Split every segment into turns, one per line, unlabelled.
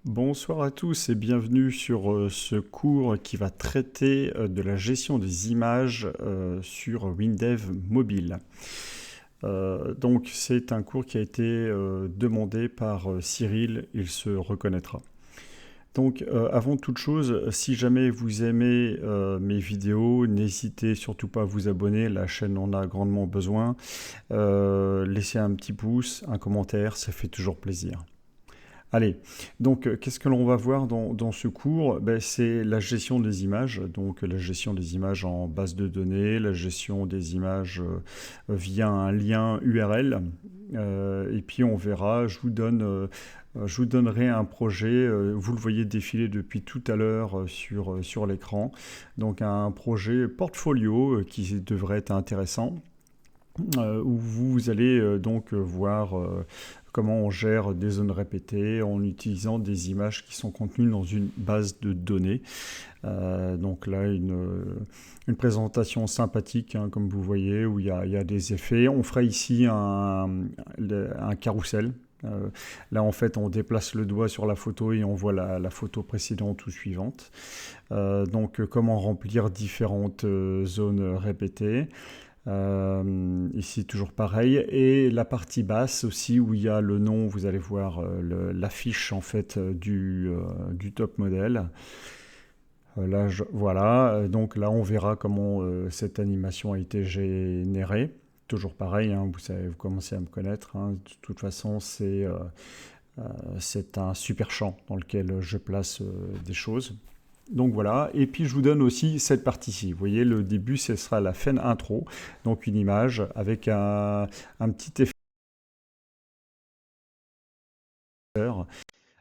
Bonsoir à tous et bienvenue sur ce cours qui va traiter de la gestion des images sur WinDev mobile. Donc c'est un cours qui a été demandé par Cyril, il se reconnaîtra. Donc avant toute chose, si jamais vous aimez mes vidéos, n'hésitez surtout pas à vous abonner, la chaîne en a grandement besoin. Laissez un petit pouce, un commentaire, ça fait toujours plaisir. Allez, donc qu'est-ce que l'on va voir dans ce cours? Ben, c'est la gestion des images, donc la gestion des images en base de données, la gestion des images via un lien URL. Et puis on verra, je vous donnerai un projet, vous le voyez défiler depuis tout à l'heure sur l'écran, donc un projet portfolio qui devrait être intéressant où vous allez donc voir comment on gère des zones répétées en utilisant des images qui sont contenues dans une base de données. Donc là, une présentation sympathique, hein, comme vous voyez, où il y a des effets. On fera ici un carrousel. Là, en fait, on déplace le doigt sur la photo et on voit la photo précédente ou suivante. Donc, comment remplir différentes zones répétées. Ici, toujours pareil. Et la partie basse aussi, où il y a le nom, vous allez voir l'affiche en fait du top modèle. Là, voilà. Donc là, on verra comment cette animation a été générée. Toujours pareil, hein, vous savez, vous commencez à me connaître, hein. De toute façon, c'est un super champ dans lequel je place des choses. Donc voilà, et puis je vous donne aussi cette partie-ci. Vous voyez, le début, ce sera la fin intro, donc une image avec un petit effet.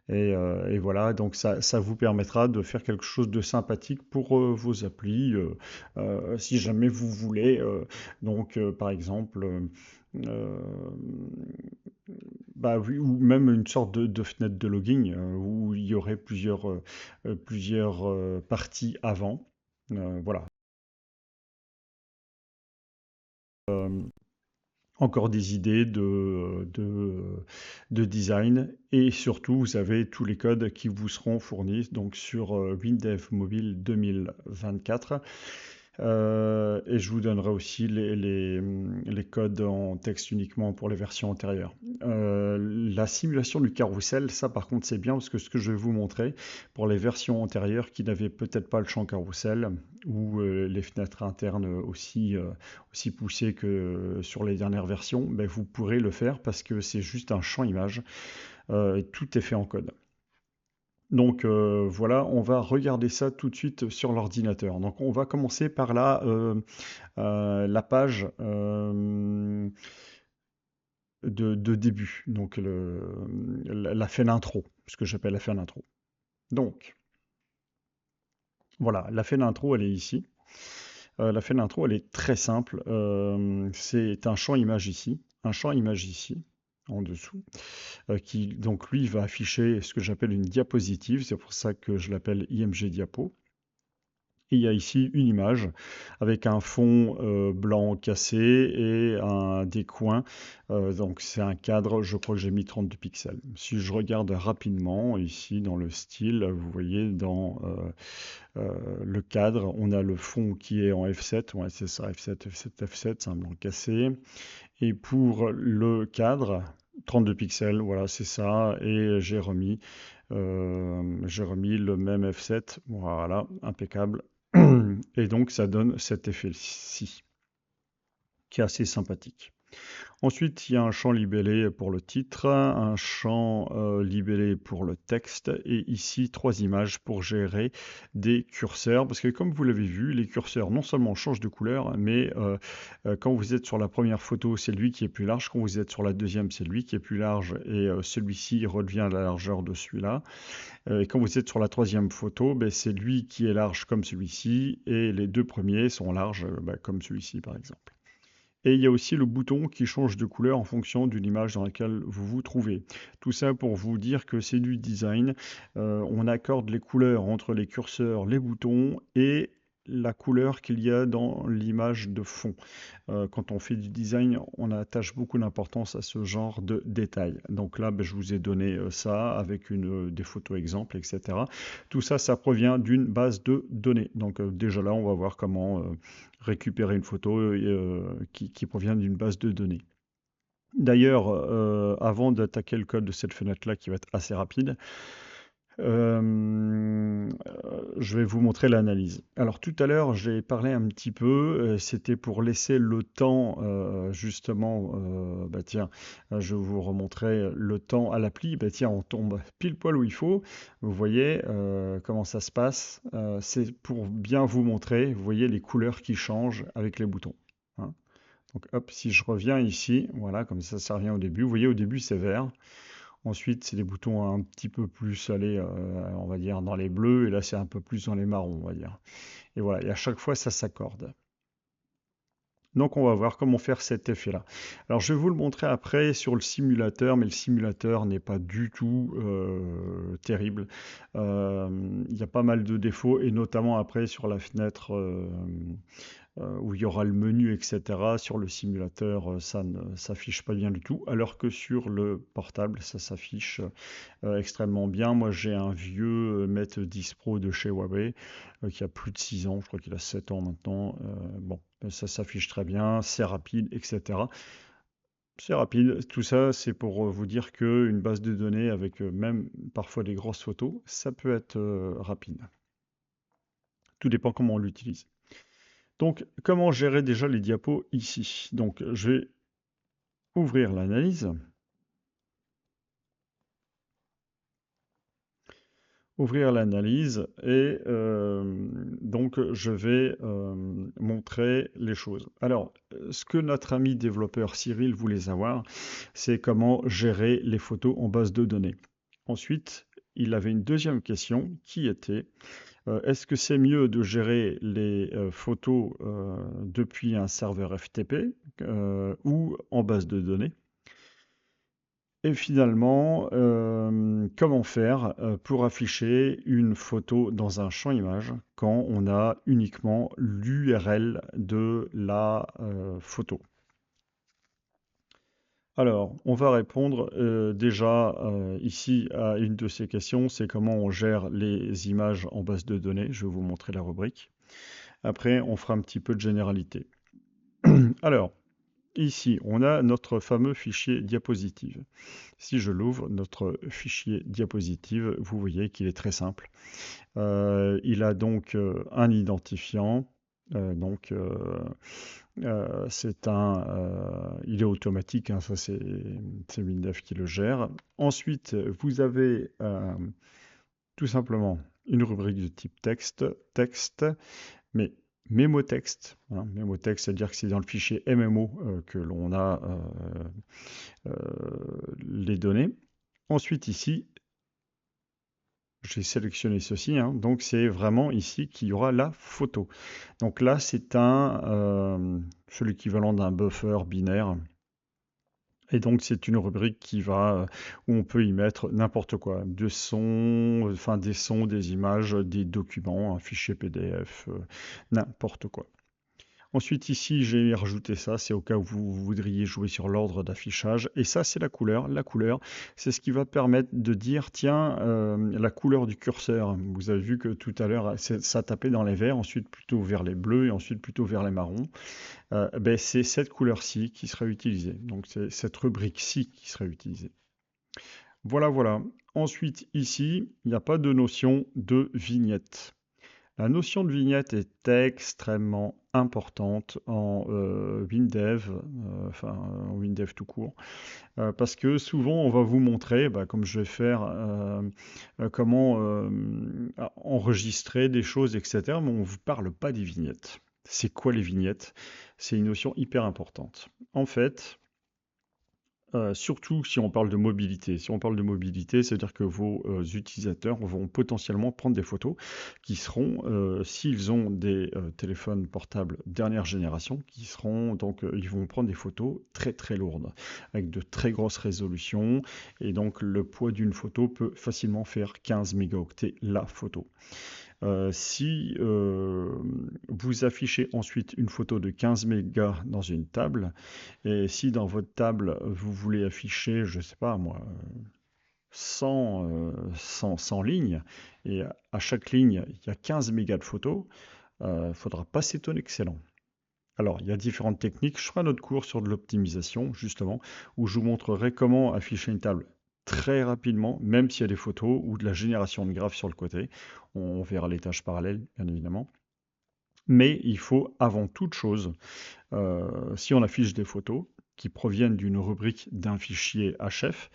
Et voilà, donc ça vous permettra de faire quelque chose de sympathique pour vos applis, si jamais vous voulez. Donc, par exemple, euh, bah oui, ou même une sorte de fenêtre de logging où il y aurait plusieurs parties avant. Voilà. Encore des idées de design et surtout vous avez tous les codes qui vous seront fournis donc sur WinDev Mobile 2024. Et je vous donnerai aussi les codes en texte uniquement pour les versions antérieures. La simulation du carrousel, ça par contre c'est bien parce que ce que je vais vous montrer pour les versions antérieures qui n'avaient peut-être pas le champ carrousel ou les fenêtres internes aussi poussées que sur les dernières versions, ben, vous pourrez le faire parce que c'est juste un champ image et tout est fait en code. Donc voilà, on va regarder ça tout de suite sur l'ordinateur. Donc on va commencer par la page de début, donc la fin d'intro, ce que j'appelle la fin d'intro. Donc voilà, la fin d'intro, elle est ici. La fin d'intro, elle est très simple. C'est un champ image ici, un champ image ici, en dessous, qui donc lui va afficher ce que j'appelle une diapositive. C'est pour ça que je l'appelle IMG Diapo. Et il y a ici une image avec un fond blanc cassé et des coins. Donc c'est un cadre, je crois que j'ai mis 32 pixels. Si je regarde rapidement ici dans le style, vous voyez dans le cadre, on a le fond qui est en F7. Ouais, c'est ça, F7, F7, F7, c'est un blanc cassé. Et pour le cadre, 32 pixels, voilà, c'est ça. Et j'ai remis le même F7. Voilà, impeccable. Et donc ça donne cet effet-ci, qui est assez sympathique. Ensuite, il y a un champ libellé pour le titre, un champ libellé pour le texte, et ici, trois images pour gérer des curseurs, parce que comme vous l'avez vu, les curseurs non seulement changent de couleur, mais quand vous êtes sur la première photo, c'est lui qui est plus large, quand vous êtes sur la deuxième, c'est lui qui est plus large, et celui-ci redevient à la largeur de celui-là. Et quand vous êtes sur la troisième photo, ben, c'est lui qui est large comme celui-ci, et les deux premiers sont larges ben, comme celui-ci, par exemple. Et il y a aussi le bouton qui change de couleur en fonction d'une image dans laquelle vous vous trouvez. Tout ça pour vous dire que c'est du design. On accorde les couleurs entre les curseurs, les boutons et la couleur qu'il y a dans l'image de fond. Quand on fait du design, on attache beaucoup d'importance à ce genre de détails. Donc là, je vous ai donné ça avec des photos exemples, etc. Tout ça, ça provient d'une base de données. Donc déjà là, on va voir comment récupérer une photo qui provient d'une base de données. D'ailleurs, avant d'attaquer le code de cette fenêtre-là, qui va être assez rapide, je vais vous montrer l'analyse. Alors tout à l'heure, j'ai parlé un petit peu, c'était pour laisser le temps, justement, tiens, je vous remontrer le temps à l'appli. Tiens, on tombe pile poil où il faut. Vous voyez comment ça se passe. C'est pour bien vous montrer, vous voyez les couleurs qui changent avec les boutons, hein. Donc hop, si je reviens ici, voilà, comme ça revient au début. Vous voyez, au début, c'est vert. Ensuite, c'est des boutons un petit peu plus allés, on va dire, dans les bleus, et là, c'est un peu plus dans les marrons, on va dire. Et voilà, et à chaque fois, ça s'accorde. Donc, on va voir comment faire cet effet-là. Alors, je vais vous le montrer après sur le simulateur, mais le simulateur n'est pas du tout terrible. Il y a pas mal de défauts, et notamment après sur la fenêtre où il y aura le menu, etc. Sur le simulateur, ça ne s'affiche pas bien du tout, alors que sur le portable, ça s'affiche extrêmement bien. Moi, j'ai un vieux Mate 10 Pro de chez Huawei qui a plus de 6 ans, je crois qu'il a 7 ans maintenant. Bon, ça s'affiche très bien, c'est rapide, etc. C'est rapide, tout ça, c'est pour vous dire qu'une base de données avec même parfois des grosses photos, ça peut être rapide. Tout dépend comment on l'utilise. Donc, comment gérer déjà les diapos ici? Donc, je vais ouvrir l'analyse. Ouvrir l'analyse et donc je vais montrer les choses. Alors, ce que notre ami développeur Cyril voulait savoir, c'est comment gérer les photos en base de données. Ensuite, il avait une deuxième question qui était est-ce que c'est mieux de gérer les photos depuis un serveur FTP ou en base de données? Et finalement, comment faire pour afficher une photo dans un champ image quand on a uniquement l'URL de la photo? Alors, on va répondre déjà ici à une de ces questions, c'est comment on gère les images en base de données. Je vais vous montrer la rubrique. Après, on fera un petit peu de généralité. Alors, ici, on a notre fameux fichier diapositive. Si je l'ouvre, notre fichier diapositive, vous voyez qu'il est très simple. Il a donc un identifiant. Il est automatique, hein, ça c'est WinDev qui le gère. Ensuite, vous avez tout simplement une rubrique de type texte, mais mémotexte, hein, mémotexte, c'est-à-dire que c'est dans le fichier MMO que l'on a les données. Ensuite ici, j'ai sélectionné ceci, hein, donc c'est vraiment ici qu'il y aura la photo. Donc là, c'est l'équivalent d'un buffer binaire. Et donc c'est une rubrique où on peut y mettre n'importe quoi, des sons, des images, des documents, un fichier PDF, n'importe quoi. Ensuite, ici, j'ai rajouté ça, c'est au cas où vous voudriez jouer sur l'ordre d'affichage. Et ça, c'est la couleur. La couleur, c'est ce qui va permettre de dire, tiens, la couleur du curseur. Vous avez vu que tout à l'heure, ça tapait dans les verts, ensuite plutôt vers les bleus et ensuite plutôt vers les marrons. C'est cette couleur-ci qui sera utilisée. Donc, c'est cette rubrique-ci qui sera utilisée. Voilà, voilà. Ensuite, ici, il n'y a pas de notion de vignette. La notion de vignette est extrêmement importante en WinDev, en WinDev tout court, parce que souvent on va vous montrer, comme je vais faire, comment enregistrer des choses, etc. Mais on ne vous parle pas des vignettes. C'est quoi les vignettes? C'est une notion hyper importante. En fait, surtout si on parle de mobilité. Si on parle de mobilité, c'est-à-dire que vos utilisateurs vont potentiellement prendre des photos qui seront, s'ils ont des téléphones portables dernière génération, ils vont prendre des photos très très lourdes, avec de très grosses résolutions, et donc le poids d'une photo peut facilement faire 15 mégaoctets la photo. Si vous affichez ensuite une photo de 15 mégas dans une table, et si dans votre table, vous voulez afficher, je sais pas moi, 100 lignes, et à chaque ligne, il y a 15 mégas de photos, il ne faudra pas s'étonner que c'est lent. Alors, il y a différentes techniques. Je ferai un autre cours sur de l'optimisation, justement, où je vous montrerai comment afficher une table très rapidement, même s'il y a des photos ou de la génération de graphes sur le côté. On verra les tâches parallèles, bien évidemment. Mais il faut avant toute chose, si on affiche des photos qui proviennent d'une rubrique d'un fichier HF,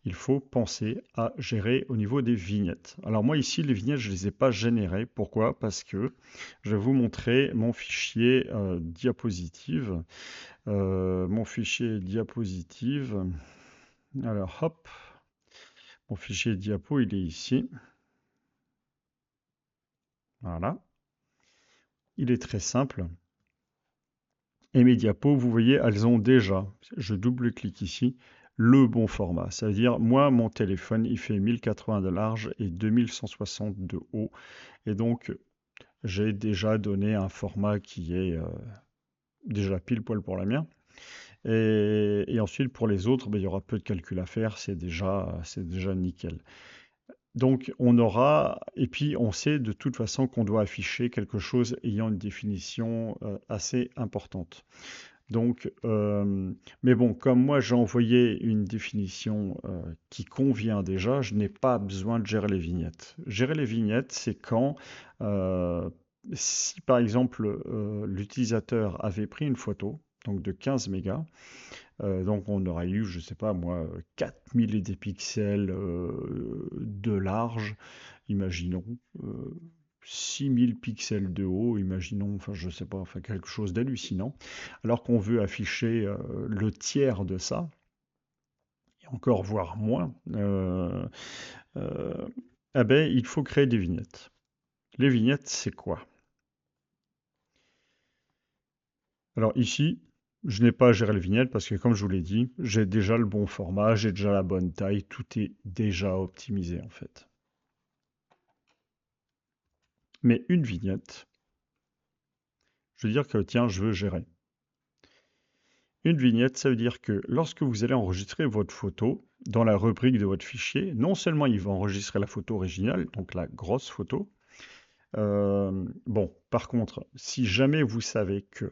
il faut penser à gérer au niveau des vignettes. Alors moi ici, les vignettes, je ne les ai pas générées. Pourquoi? Parce que je vais vous montrer mon fichier diapositive. Mon fichier diapositive. Alors hop, mon fichier diapo, il est ici. Voilà. Il est très simple. Et mes diapos, vous voyez, elles ont déjà, je double-clique ici, le bon format. C'est-à-dire, moi, mon téléphone, il fait 1080 de large et 2160 de haut. Et donc, j'ai déjà donné un format qui est déjà pile poil pour la mienne. Et ensuite, pour les autres, ben, il y aura peu de calcul à faire, c'est déjà nickel. Donc, on aura, et puis on sait de toute façon qu'on doit afficher quelque chose ayant une définition assez importante. Donc, mais bon, comme moi j'ai envoyé une définition qui convient déjà, je n'ai pas besoin de gérer les vignettes. Gérer les vignettes, c'est quand, euh, si par exemple l'utilisateur avait pris une photo, donc de 15 mégas, donc on aurait eu, je sais pas moi, 4000 et des pixels de large, imaginons. 6000 pixels de haut, imaginons, enfin je sais pas, enfin quelque chose d'hallucinant, alors qu'on veut afficher le tiers de ça, et encore voire moins, euh, eh ben, il faut créer des vignettes. Les vignettes, c'est quoi? Alors ici, je n'ai pas à gérer les vignettes parce que comme je vous l'ai dit, j'ai déjà le bon format, j'ai déjà la bonne taille, tout est déjà optimisé en fait. Mais une vignette, je veux dire que tiens, je veux gérer. Une vignette, ça veut dire que lorsque vous allez enregistrer votre photo dans la rubrique de votre fichier, non seulement il va enregistrer la photo originale, donc la grosse photo. Bon, par contre, si jamais vous savez que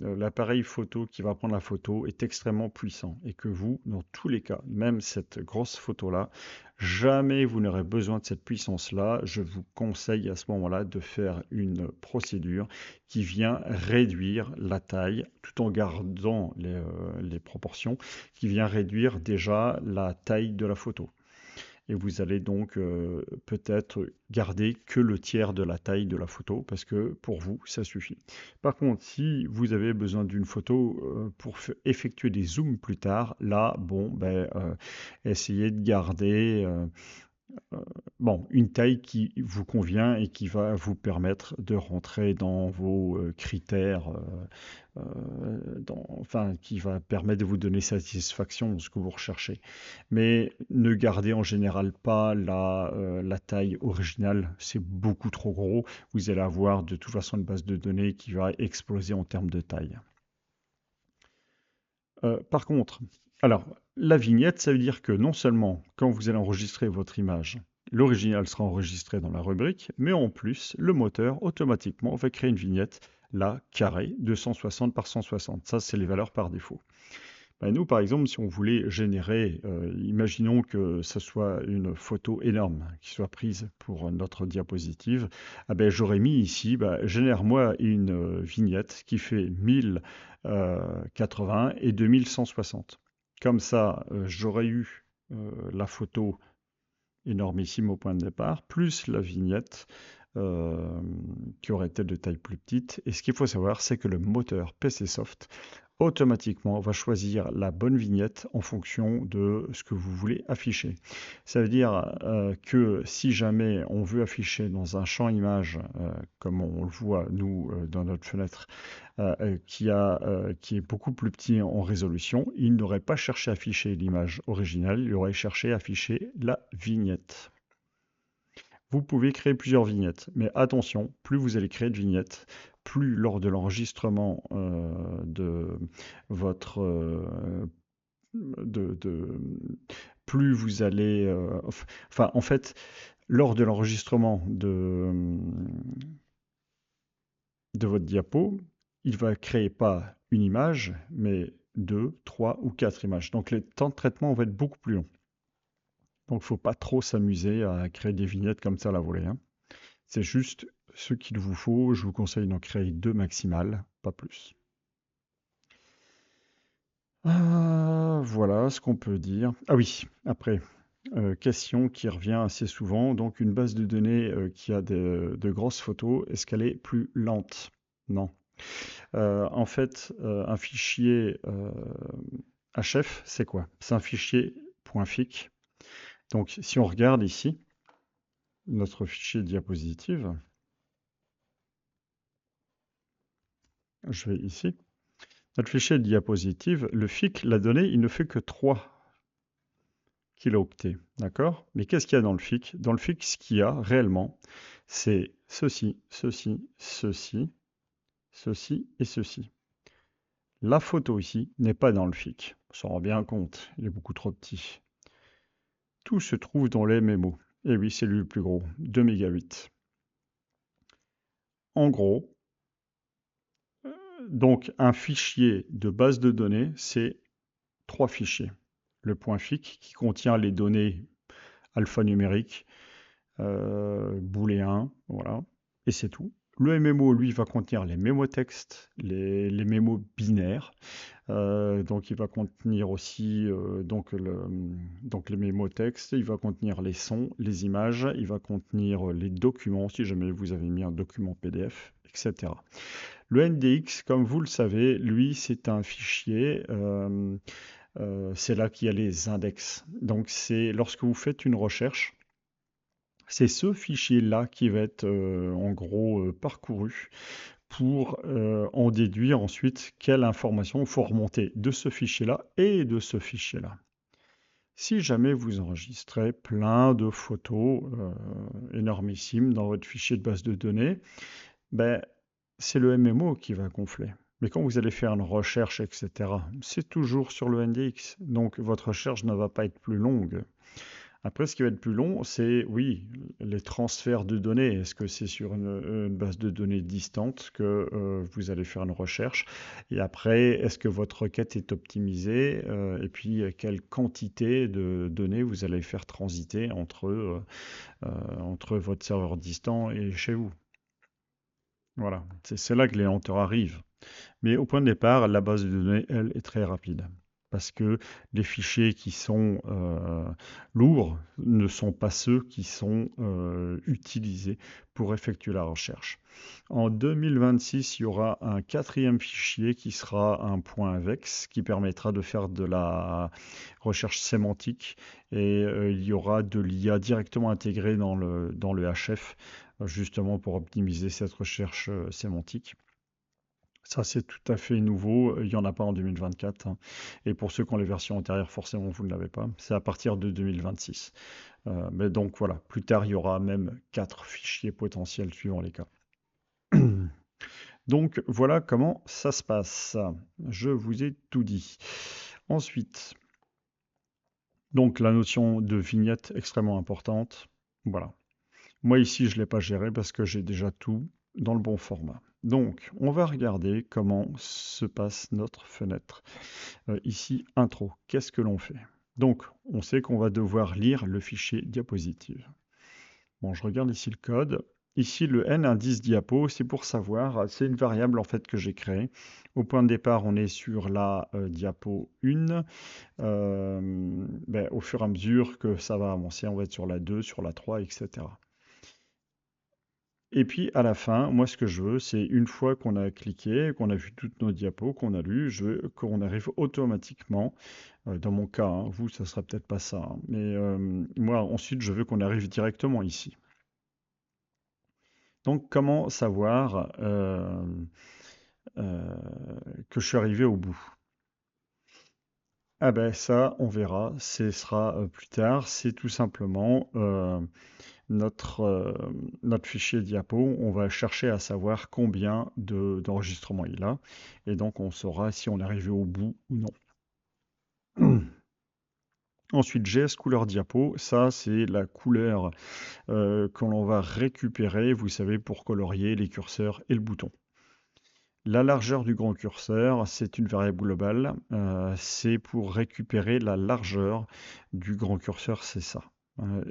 l'appareil photo qui va prendre la photo est extrêmement puissant et que vous, dans tous les cas, même cette grosse photo-là, jamais vous n'aurez besoin de cette puissance-là, je vous conseille à ce moment-là de faire une procédure qui vient réduire la taille tout en gardant les proportions, qui vient réduire déjà la taille de la photo et vous allez donc peut-être garder que le tiers de la taille de la photo parce que pour vous, ça suffit. Par contre, si vous avez besoin d'une photo pour effectuer des zooms plus tard, là, bon, ben, essayez de garder bon, une taille qui vous convient et qui va vous permettre de rentrer dans vos critères, enfin, qui va permettre de vous donner satisfaction dans ce que vous recherchez. Mais ne gardez en général pas la taille originale, c'est beaucoup trop gros. Vous allez avoir de toute façon une base de données qui va exploser en termes de taille. Par contre, alors, la vignette, ça veut dire que non seulement quand vous allez enregistrer votre image, l'original sera enregistré dans la rubrique, mais en plus, le moteur automatiquement va créer une vignette, là, carrée, de 160 par 160. Ça, c'est les valeurs par défaut. Ben, nous, par exemple, si on voulait générer, imaginons que ce soit une photo énorme qui soit prise pour notre diapositive, ah ben, j'aurais mis ici, ben, génère-moi une vignette qui fait 1080 et 2160. Comme ça, j'aurais eu la photo énormissime au point de départ, plus la vignette qui aurait été de taille plus petite. Et ce qu'il faut savoir, c'est que le moteur PCsoft automatiquement va choisir la bonne vignette en fonction de ce que vous voulez afficher. Ça veut dire que si jamais on veut afficher dans un champ image, comme on le voit nous dans notre fenêtre, qui est beaucoup plus petit en résolution, il n'aurait pas cherché à afficher l'image originale, il aurait cherché à afficher la vignette. Vous pouvez créer plusieurs vignettes, mais attention, plus vous allez créer de vignettes, plus lors de l'enregistrement de votre de plus vous allez enfin en fait lors de l'enregistrement de votre diapo, il va créer pas une image, mais deux, trois ou quatre images. Donc les temps de traitement vont être beaucoup plus longs. Donc il ne faut pas trop s'amuser à créer des vignettes comme ça à la volée, hein. C'est juste ce qu'il vous faut. Je vous conseille d'en créer deux maximales, pas plus. Voilà ce qu'on peut dire. Ah oui, après, question qui revient assez souvent. Donc une base de données qui a de grosses photos, est-ce qu'elle est plus lente? Non. En fait, un fichier HF, c'est quoi? C'est un fichier .fic. Donc si on regarde ici, notre fichier diapositive, je vais ici, notre fichier diapositive, le FIC, la donnée, il ne fait que 3 kilooctets, d'accord? Mais qu'est-ce qu'il y a dans le FIC? Dans le FIC, ce qu'il y a réellement, c'est ceci, ceci, ceci, ceci et ceci. La photo ici n'est pas dans le FIC. On s'en rend bien compte, il est beaucoup trop petit. Tout se trouve dans les mémos. Et oui, c'est lui le plus gros, 2 mégabits. En gros, donc un fichier de base de données, c'est 3 fichiers. Le .fic qui contient les données alphanumériques, booléens, voilà, et c'est tout. Le MMO, lui, va contenir les mémotextes, les mémos binaires. Donc, il va contenir aussi donc les mémotextes, il va contenir les sons, les images, il va contenir les documents, si jamais vous avez mis un document PDF, etc. Le NDX, comme vous le savez, lui, c'est un fichier, c'est là qu'il y a les index. Donc, c'est lorsque vous faites une recherche, c'est ce fichier-là qui va être en gros parcouru pour en déduire ensuite quelle information il faut remonter de ce fichier-là et de ce fichier-là. Si jamais vous enregistrez plein de photos énormissimes dans votre fichier de base de données, ben, c'est le MMO qui va gonfler. Mais quand vous allez faire une recherche, etc., c'est toujours sur le NDX. Donc votre recherche ne va pas être plus longue. Après, ce qui va être plus long, c'est, oui, les transferts de données. Est-ce que c'est sur une base de données distante que vous allez faire une recherche? Et après, est-ce que votre requête est optimisée? Et puis, quelle quantité de données vous allez faire transiter entre votre serveur distant et chez vous? Voilà, c'est là que les lenteurs arrivent. Mais au point de départ, la base de données, elle, est très rapide. Parce que les fichiers qui sont lourds ne sont pas ceux qui sont utilisés pour effectuer la recherche. En 2026, il y aura un quatrième fichier qui sera un .vex qui permettra de faire de la recherche sémantique et il y aura de l'IA directement intégrée dans le HF justement pour optimiser cette recherche sémantique. Ça, c'est tout à fait nouveau. Il n'y en a pas en 2024, hein. Et pour ceux qui ont les versions antérieures, forcément, vous ne l'avez pas. C'est à partir de 2026. Mais donc voilà, plus tard, il y aura même 4 fichiers potentiels suivant les cas. Donc voilà comment ça se passe. Je vous ai tout dit. Ensuite, donc la notion de vignette extrêmement importante. Voilà. Moi ici, je ne l'ai pas géré parce que j'ai déjà tout dans le bon format. Donc, on va regarder comment se passe notre fenêtre. Ici, intro. Qu'est-ce que l'on fait? Donc, on sait qu'on va devoir lire le fichier diapositive. Bon, je regarde ici le code. Ici, le n indice diapo, c'est pour savoir, c'est une variable en fait que j'ai créée. Au point de départ, on est sur la diapo 1. Au fur et à mesure que ça va avancer, on va être sur la 2, sur la 3, etc. Et puis à la fin, moi ce que je veux, c'est une fois qu'on a cliqué, qu'on a vu toutes nos diapos, qu'on a lu, je veux qu'on arrive automatiquement, dans mon cas, hein, vous, ça sera peut-être pas ça, hein, mais moi ensuite je veux qu'on arrive directement ici. Donc comment savoir que je suis arrivé au bout? Ah ben ça, on verra, ce sera plus tard, c'est tout simplement notre fichier diapo, on va chercher à savoir combien d'enregistrements il a, et donc on saura si on est arrivé au bout ou non. Ensuite, GS couleur diapo, ça c'est la couleur que l'on va récupérer, vous savez, pour colorier les curseurs et le bouton. La largeur du grand curseur, c'est une variable globale, c'est pour récupérer la largeur du grand curseur, c'est ça.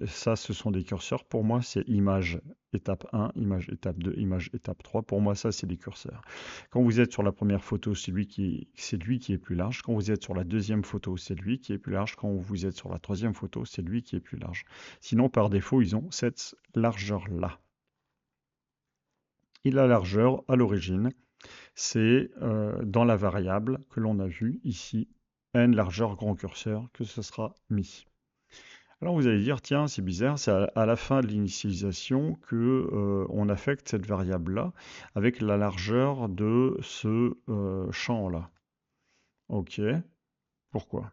Ça, ce sont des curseurs. Pour moi, c'est image étape 1, image étape 2, image étape 3. Pour moi, ça, c'est des curseurs. Quand vous êtes sur la première photo, c'est lui qui est plus large. Quand vous êtes sur la deuxième photo, c'est lui qui est plus large. Quand vous êtes sur la troisième photo, c'est lui qui est plus large. Sinon, par défaut, ils ont cette largeur-là. Et la largeur, à l'origine, c'est dans la variable que l'on a vue ici, n largeur grand curseur, que ce sera mis. Alors vous allez dire, tiens, c'est bizarre, c'est à la fin de l'initialisation que on affecte cette variable-là avec la largeur de ce champ-là. Ok, pourquoi?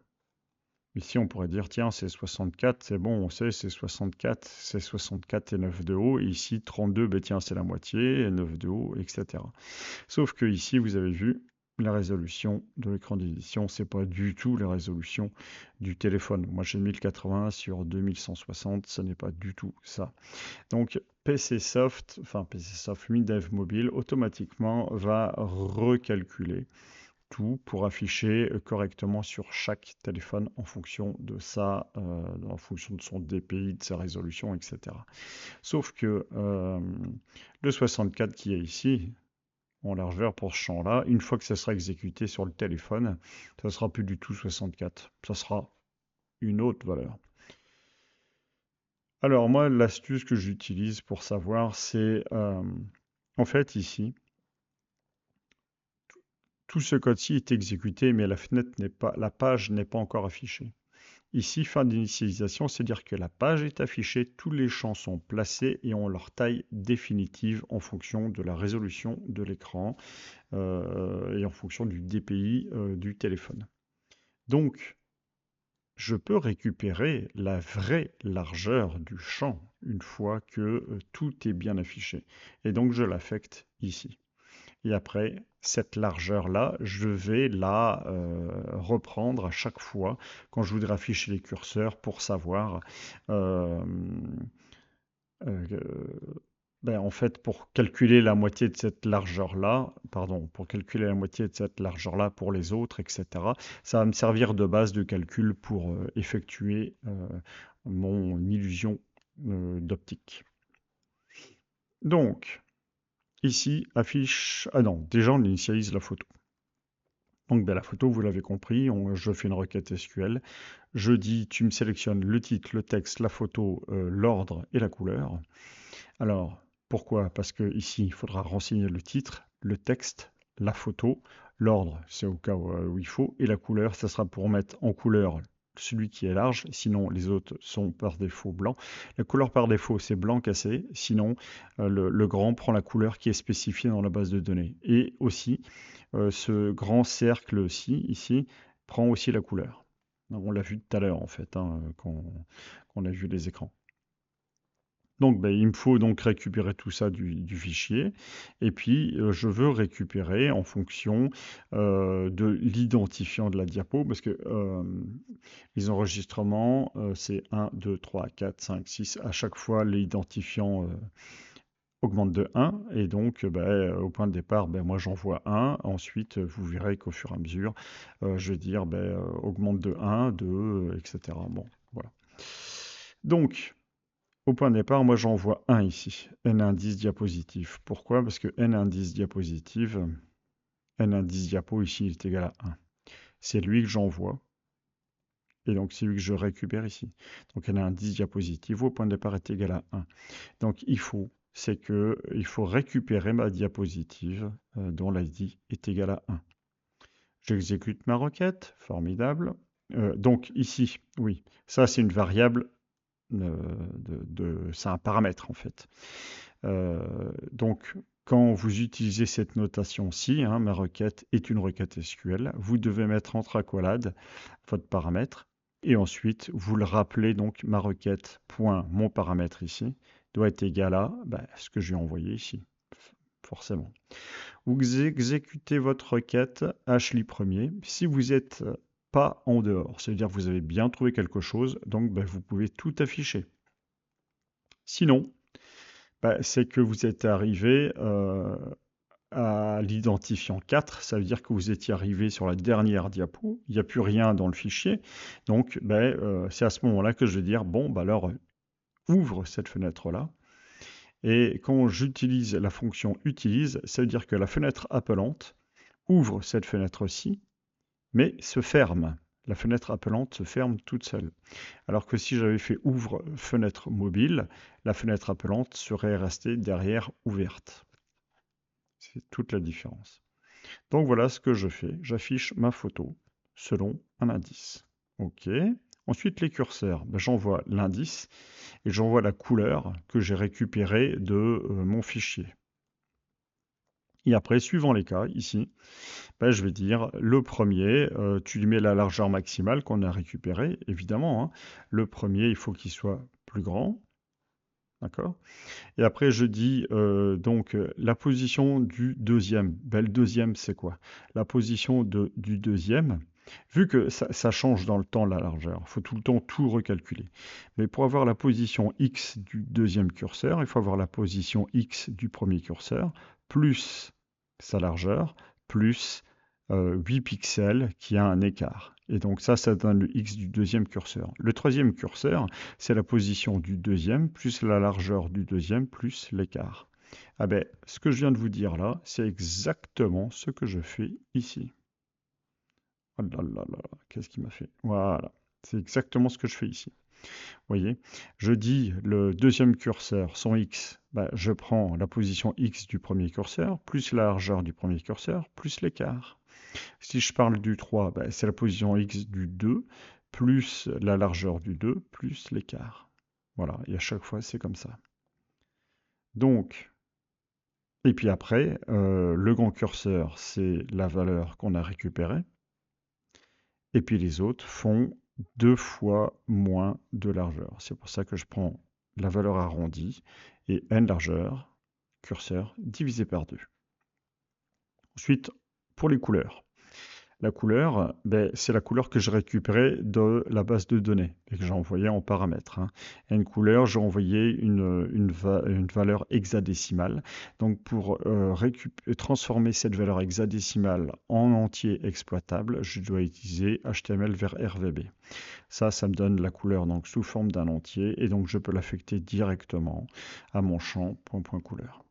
Ici, on pourrait dire, tiens, c'est 64, c'est bon, on sait, c'est 64 et 9 de haut, et ici, 32, ben tiens, c'est la moitié, et 9 de haut, etc. Sauf que ici, vous avez vu, la résolution de l'écran d'édition, c'est pas du tout la résolution du téléphone. Moi, j'ai 1080 sur 2160, ce n'est pas du tout ça. Donc, PCsoft, WinDev Mobile, automatiquement va recalculer tout pour afficher correctement sur chaque téléphone en fonction de en fonction de son DPI, de sa résolution, etc. Sauf que le 64 qui est ici, en largeur pour ce champ-là, une fois que ça sera exécuté sur le téléphone, ça sera plus du tout 64, ça sera une autre valeur. Alors moi, l'astuce que j'utilise pour savoir, c'est en fait ici, tout ce code-ci est exécuté, mais la page n'est pas encore affichée. Ici, fin d'initialisation, c'est-à-dire que la page est affichée, tous les champs sont placés et ont leur taille définitive en fonction de la résolution de l'écran et en fonction du DPI du téléphone. Donc, je peux récupérer la vraie largeur du champ une fois que tout est bien affiché. Et donc, je l'affecte ici. Et après, cette largeur-là, je vais la reprendre à chaque fois quand je voudrais afficher les curseurs pour savoir en fait, pour calculer la moitié de cette largeur-là, pour calculer la moitié de cette largeur-là pour les autres, etc., ça va me servir de base de calcul pour effectuer mon illusion d'optique. Donc, ici, affiche... Ah non, déjà on initialise la photo. Donc la photo, vous l'avez compris, je fais une requête SQL. Je dis, tu me sélectionnes le titre, le texte, la photo, l'ordre et la couleur. Alors, pourquoi? Parce que ici, il faudra renseigner le titre, le texte, la photo, l'ordre, c'est au cas où il faut, et la couleur, ça sera pour mettre en couleur celui qui est large, sinon les autres sont par défaut blancs. La couleur par défaut, c'est blanc cassé, sinon le grand prend la couleur qui est spécifiée dans la base de données. Et aussi, ce grand cercle-ci, ici, prend aussi la couleur. On l'a vu tout à l'heure, en fait, quand on a vu les écrans. Donc, il me faut donc récupérer tout ça du fichier. Et puis, je veux récupérer en fonction de l'identifiant de la diapo, parce que les enregistrements, c'est 1, 2, 3, 4, 5, 6. À chaque fois, l'identifiant augmente de 1. Et donc, au point de départ, moi, j'en vois 1. Ensuite, vous verrez qu'au fur et à mesure, je vais dire, augmente de 1, 2, etc. Bon, voilà. Donc, au point de départ, moi j'en vois un ici, n indice diapositive. Pourquoi? Parce que n indice diapositive, n indice diapo ici, il est égal à 1. C'est lui que j'envoie, et donc c'est lui que je récupère ici. Donc n indice diapositive au point de départ est égal à 1. Donc il faut récupérer ma diapositive dont l'ID est égal à 1. J'exécute ma requête, formidable. Donc ici, oui, ça c'est une variable c'est un paramètre en fait. Donc, quand vous utilisez cette notation-ci, ma requête est une requête SQL, vous devez mettre entre accolades votre paramètre Et ensuite, vous le rappelez, donc ma requête, point, mon paramètre ici, doit être égal à ce que j'ai envoyé ici, forcément. Vous exécutez votre requête hli premier. Si vous n'êtes pas en dehors, c'est-à-dire que vous avez bien trouvé quelque chose, donc vous pouvez tout afficher. Sinon, c'est que vous êtes arrivé à l'identifiant 4, ça veut dire que vous étiez arrivé sur la dernière diapo, il n'y a plus rien dans le fichier, donc c'est à ce moment-là que je vais dire, bon, alors ouvre cette fenêtre-là, et quand j'utilise la fonction utilise, ça veut dire que la fenêtre appelante ouvre cette fenêtre-ci, mais se ferme. La fenêtre appelante se ferme toute seule. Alors que si j'avais fait ouvre fenêtre mobile, la fenêtre appelante serait restée derrière ouverte. C'est toute la différence. Donc voilà ce que je fais. J'affiche ma photo selon un indice. OK. Ensuite, les curseurs. J'envoie l'indice et j'envoie la couleur que j'ai récupérée de mon fichier. Et après, suivant les cas, ici, je vais dire le premier, tu lui mets la largeur maximale qu'on a récupérée, évidemment. Hein. Le premier, il faut qu'il soit plus grand. D'accord? Et après, je dis donc la position du deuxième. Le deuxième, c'est quoi? La position du deuxième, vu que ça change dans le temps la largeur, il faut tout le temps tout recalculer. Mais pour avoir la position X du deuxième curseur, il faut avoir la position X du premier curseur, plus sa largeur, plus 8 pixels qui a un écart. Et donc ça donne le X du deuxième curseur. Le troisième curseur, c'est la position du deuxième, plus la largeur du deuxième, plus l'écart. Ce que je viens de vous dire là, c'est exactement ce que je fais ici. Oh là là là, qu'est-ce qu'il m'a fait? Voilà, c'est exactement ce que je fais ici. Vous voyez, je dis le deuxième curseur, son X, je prends la position X du premier curseur, plus la largeur du premier curseur, plus l'écart. Si je parle du 3, c'est la position X du 2, plus la largeur du 2, plus l'écart. Voilà, et à chaque fois, c'est comme ça. Donc, et puis après, le grand curseur, c'est la valeur qu'on a récupérée. Et puis les autres font 2 fois moins de largeur. C'est pour ça que je prends la valeur arrondie et n largeur, curseur, divisé par 2. Ensuite, pour les couleurs. La couleur, c'est la couleur que j'ai récupérée de la base de données et que j'ai envoyée en paramètres. Hein. Et une couleur, j'ai envoyé une valeur hexadécimale. Donc pour transformer cette valeur hexadécimale en entier exploitable, je dois utiliser HTML vers RVB. Ça me donne la couleur donc, sous forme d'un entier et donc je peux l'affecter directement à mon champ .couleur.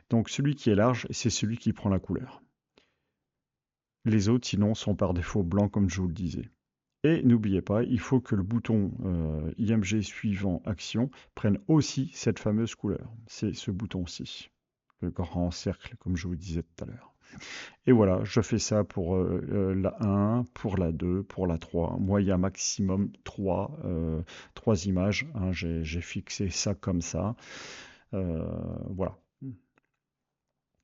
Donc celui qui est large, c'est celui qui prend la couleur. Les autres, sinon, sont par défaut blancs, comme je vous le disais. Et n'oubliez pas, il faut que le bouton IMG suivant action prenne aussi cette fameuse couleur. C'est ce bouton-ci, le grand cercle, comme je vous disais tout à l'heure. Et voilà, je fais ça pour la 1, pour la 2, pour la 3. Moi, il y a maximum 3 images. Hein, j'ai fixé ça comme ça. Voilà.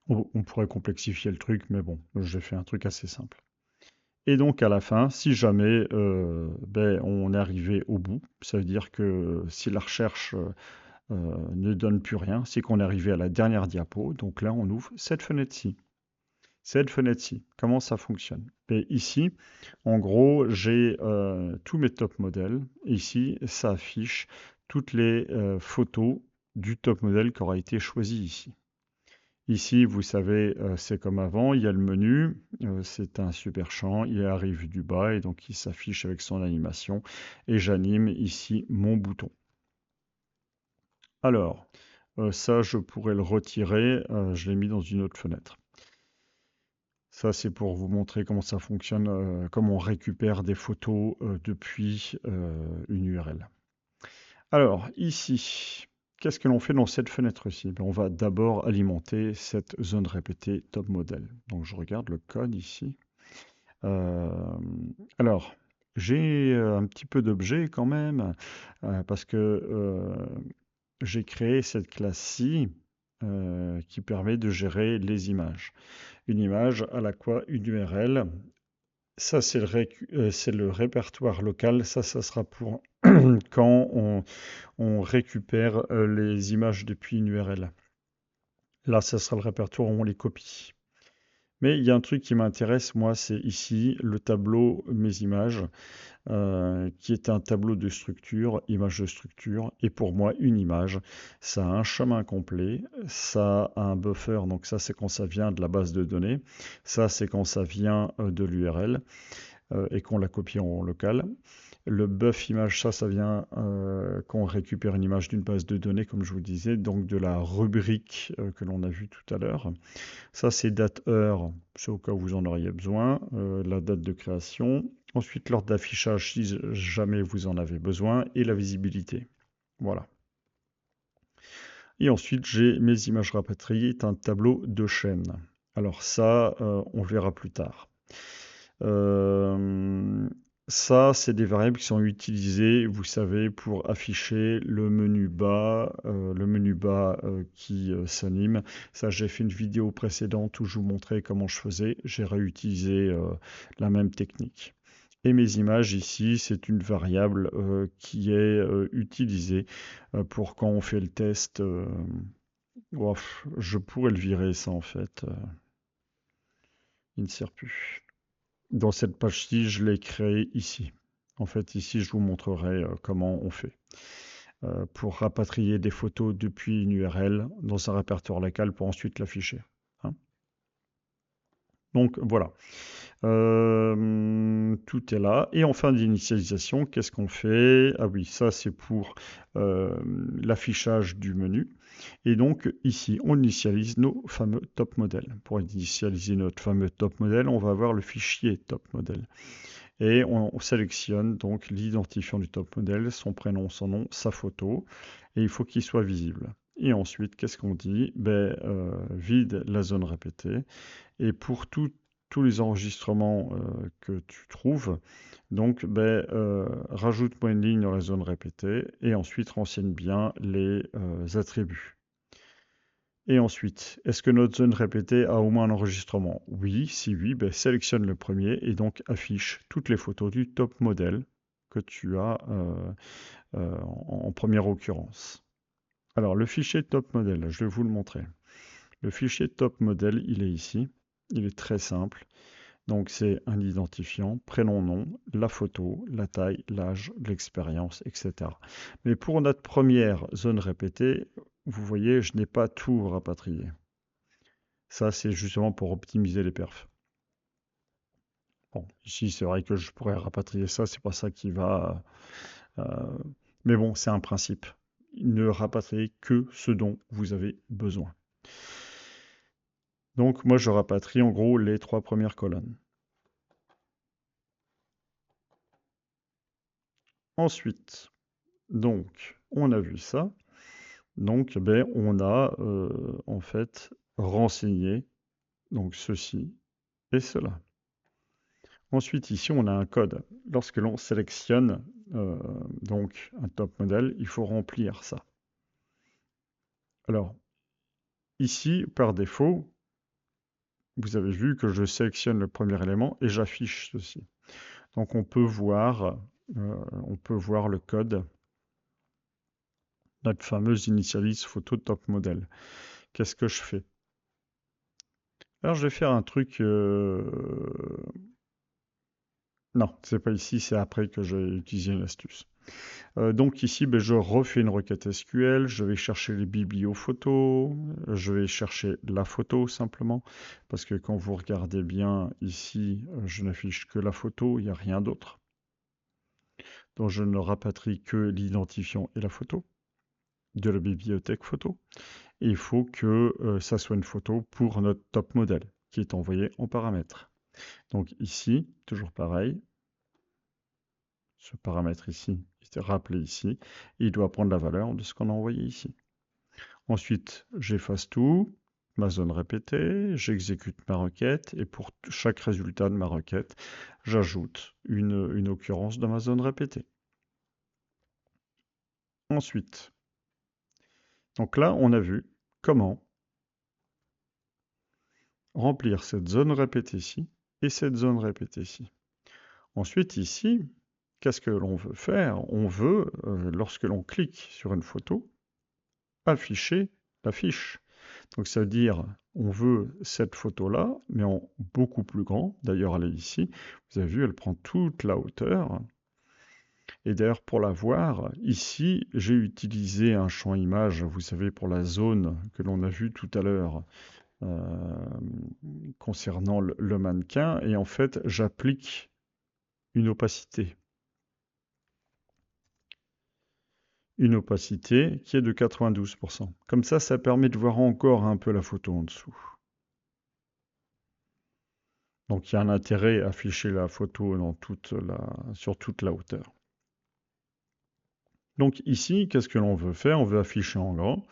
On pourrait complexifier le truc, mais bon, j'ai fait un truc assez simple. Et donc à la fin, si jamais on est arrivé au bout, ça veut dire que si la recherche ne donne plus rien, c'est qu'on est arrivé à la dernière diapo. Donc là, on ouvre cette fenêtre-ci. Cette fenêtre-ci, comment ça fonctionne? Et ici, en gros, j'ai tous mes top modèles. Et ici, ça affiche toutes les photos du top modèle qui aura été choisi ici. Ici, vous savez, c'est comme avant, il y a le menu, c'est un super champ, il arrive du bas et donc il s'affiche avec son animation et j'anime ici mon bouton. Alors, ça, je pourrais le retirer, je l'ai mis dans une autre fenêtre. Ça, c'est pour vous montrer comment ça fonctionne, comment on récupère des photos depuis une URL. Alors, ici, qu'est-ce que l'on fait dans cette fenêtre-ci? On va d'abord alimenter cette zone répétée top modèle. Donc, je regarde le code ici. Alors, j'ai un petit peu d'objets quand même, parce que j'ai créé cette classe-ci qui permet de gérer les images. Une image à la quoi une URL Ça, c'est le répertoire local. Ça sera pour quand on récupère les images depuis une URL. Là, ça sera le répertoire où on les copie. Mais il y a un truc qui m'intéresse, moi, c'est ici le tableau Mes images, qui est un tableau de structure, image de structure. Et pour moi, une image, ça a un chemin complet, ça a un buffer, donc ça c'est quand ça vient de la base de données, ça c'est quand ça vient de l'URL et qu'on la copie en local. Le buff image, ça vient quand on récupère une image d'une base de données, comme je vous disais, donc de la rubrique que l'on a vue tout à l'heure. Ça, c'est date-heure, c'est au cas où vous en auriez besoin, la date de création. Ensuite, l'ordre d'affichage, si jamais vous en avez besoin, et la visibilité. Voilà. Et ensuite, j'ai mes images rapatriées, un tableau de chaîne. Alors ça, on verra plus tard. Euh, Ça, c'est des variables qui sont utilisées, vous savez, pour afficher le menu bas qui s'anime. Ça, j'ai fait une vidéo précédente où je vous montrais comment je faisais. J'ai réutilisé la même technique. Et mes images ici, c'est une variable qui est utilisée pour quand on fait le test. Ouaf, je pourrais le virer, ça, en fait. Il ne sert plus. Dans cette page-ci, je l'ai créée ici. En fait, ici, je vous montrerai comment on fait pour rapatrier des photos depuis une URL dans un répertoire local pour ensuite l'afficher. Hein. Donc voilà, tout est là. Et en fin d'initialisation, qu'est-ce qu'on fait? Ah oui, ça c'est pour euh, l'affichage du menu. Et donc ici, on initialise nos fameux top modèles. Pour initialiser notre fameux top modèle, on va avoir le fichier top modèle. Et on sélectionne donc l'identifiant du top modèle, son prénom, son nom, sa photo, et il faut qu'il soit visible. Et ensuite, qu'est-ce qu'on dit? Vide la zone répétée. Et pour tous les enregistrements que tu trouves, donc rajoute-moi une ligne dans la zone répétée et ensuite renseigne bien les attributs. Et ensuite, est-ce que notre zone répétée a au moins un enregistrement? Oui, si oui, sélectionne le premier et donc affiche toutes les photos du top modèle que tu as en première occurrence. Alors, le fichier top modèle, je vais vous le montrer. Le fichier top modèle, il est ici. Il est très simple. Donc, c'est un identifiant, prénom, nom, la photo, la taille, l'âge, l'expérience, etc. Mais pour notre première zone répétée, vous voyez, je n'ai pas tout rapatrié. Ça, c'est justement pour optimiser les perfs. Bon, ici, c'est vrai que je pourrais rapatrier ça, c'est pas ça qui va. Mais bon, c'est un principe. Ne rapatriez que ce dont vous avez besoin. Donc, moi, je rapatrie en gros les 3 premières colonnes. Ensuite, donc, on a vu ça. Donc, on a en fait renseigné donc ceci et cela. Ensuite, ici, on a un code. Lorsque l'on sélectionne donc un top modèle, il faut remplir ça. Alors, ici, par défaut, vous avez vu que je sélectionne le premier élément et j'affiche ceci. Donc, on peut voir le code, notre fameuse initialize photo top modèle. Qu'est-ce que je fais? Alors, je vais faire un truc. Non, c'est pas ici, c'est après que j'ai utilisé une astuce. Donc ici, je refais une requête SQL, je vais chercher les bibliophotos, je vais chercher la photo simplement, parce que quand vous regardez bien ici, je n'affiche que la photo, il n'y a rien d'autre. Donc je ne rapatrie que l'identifiant et la photo de la bibliothèque photo. Et il faut que ça soit une photo pour notre top modèle qui est envoyé en paramètres. Donc ici, toujours pareil, ce paramètre ici est rappelé ici, et il doit prendre la valeur de ce qu'on a envoyé ici. Ensuite, j'efface tout, ma zone répétée, j'exécute ma requête, et pour chaque résultat de ma requête, j'ajoute une occurrence dans ma zone répétée. Ensuite, donc là, on a vu comment remplir cette zone répétée ici et cette zone répétée ici. Ensuite, ici, qu'est-ce que l'on veut faire? On veut, lorsque l'on clique sur une photo, afficher la fiche. Donc ça veut dire, on veut cette photo-là, mais en beaucoup plus grand. D'ailleurs, elle est ici. Vous avez vu, elle prend toute la hauteur. Et d'ailleurs, pour la voir, ici, j'ai utilisé un champ image, vous savez, pour la zone que l'on a vue tout à l'heure concernant le mannequin. Et en fait, j'applique une opacité. Une opacité qui est de 92%. Comme ça permet de voir encore un peu la photo en dessous. Donc il y a un intérêt à afficher la photo sur toute la hauteur. Donc ici, qu'est-ce que l'on veut faire? On veut afficher en grand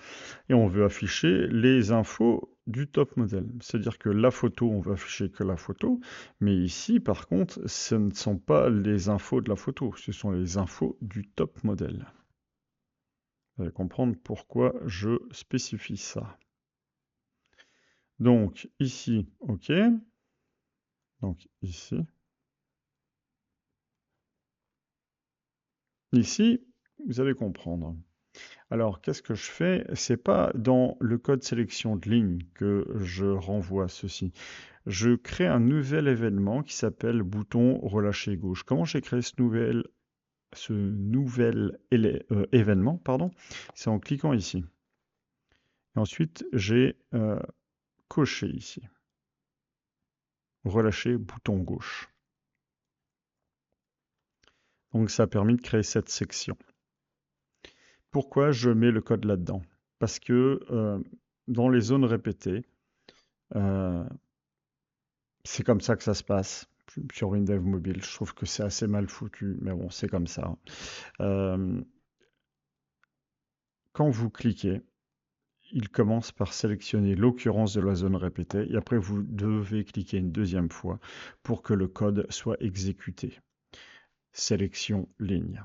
et on veut afficher les infos du top modèle. C'est-à-dire que la photo, on veut afficher que la photo, mais ici, par contre, ce ne sont pas les infos de la photo, ce sont les infos du top modèle. Vous allez comprendre pourquoi je spécifie ça. Donc ici, OK. Donc ici. Ici, vous allez comprendre. Alors, qu'est-ce que je fais? C'est pas dans le code sélection de ligne que je renvoie ceci. Je crée un nouvel événement qui s'appelle bouton relâcher gauche. Comment j'ai créé ce nouvel événement, pardon? C'est en cliquant ici. Et ensuite, j'ai coché ici. Relâcher bouton gauche. Donc, ça a permis de créer cette section. Pourquoi je mets le code là-dedans? Parce que dans les zones répétées, c'est comme ça que ça se passe sur Windows Mobile. Je trouve que c'est assez mal foutu, mais bon, c'est comme ça. Quand vous cliquez, il commence par sélectionner l'occurrence de la zone répétée et après vous devez cliquer une deuxième fois pour que le code soit exécuté. Sélection ligne.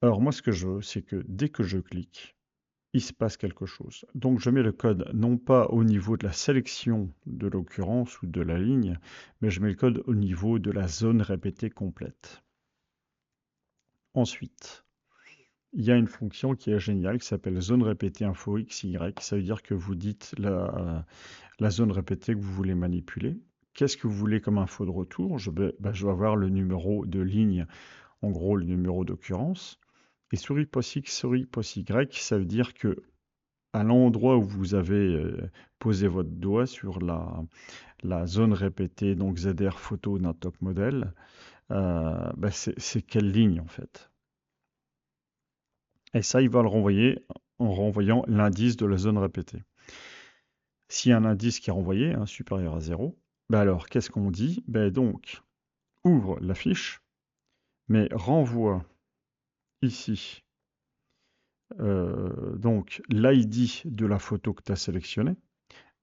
Alors moi ce que je veux, c'est que dès que je clique, il se passe quelque chose. Donc je mets le code non pas au niveau de la sélection de l'occurrence ou de la ligne, mais je mets le code au niveau de la zone répétée complète. Ensuite, il y a une fonction qui est géniale qui s'appelle zone répétée info XY. Ça veut dire que vous dites la zone répétée que vous voulez manipuler. Qu'est-ce que vous voulez comme info de retour? Je vais avoir le numéro de ligne, en gros le numéro d'occurrence. Et souris post X, souris post Y, ça veut dire que à l'endroit où vous avez posé votre doigt sur la zone répétée, donc ZR photo d'un top modèle, c'est quelle ligne en fait? Et ça, il va le renvoyer en renvoyant l'indice de la zone répétée. S'il y a un indice qui est renvoyé, supérieur à 0, alors qu'est-ce qu'on dit? Donc, ouvre la fiche, mais renvoie ici donc l'ID de la photo que tu as sélectionnée,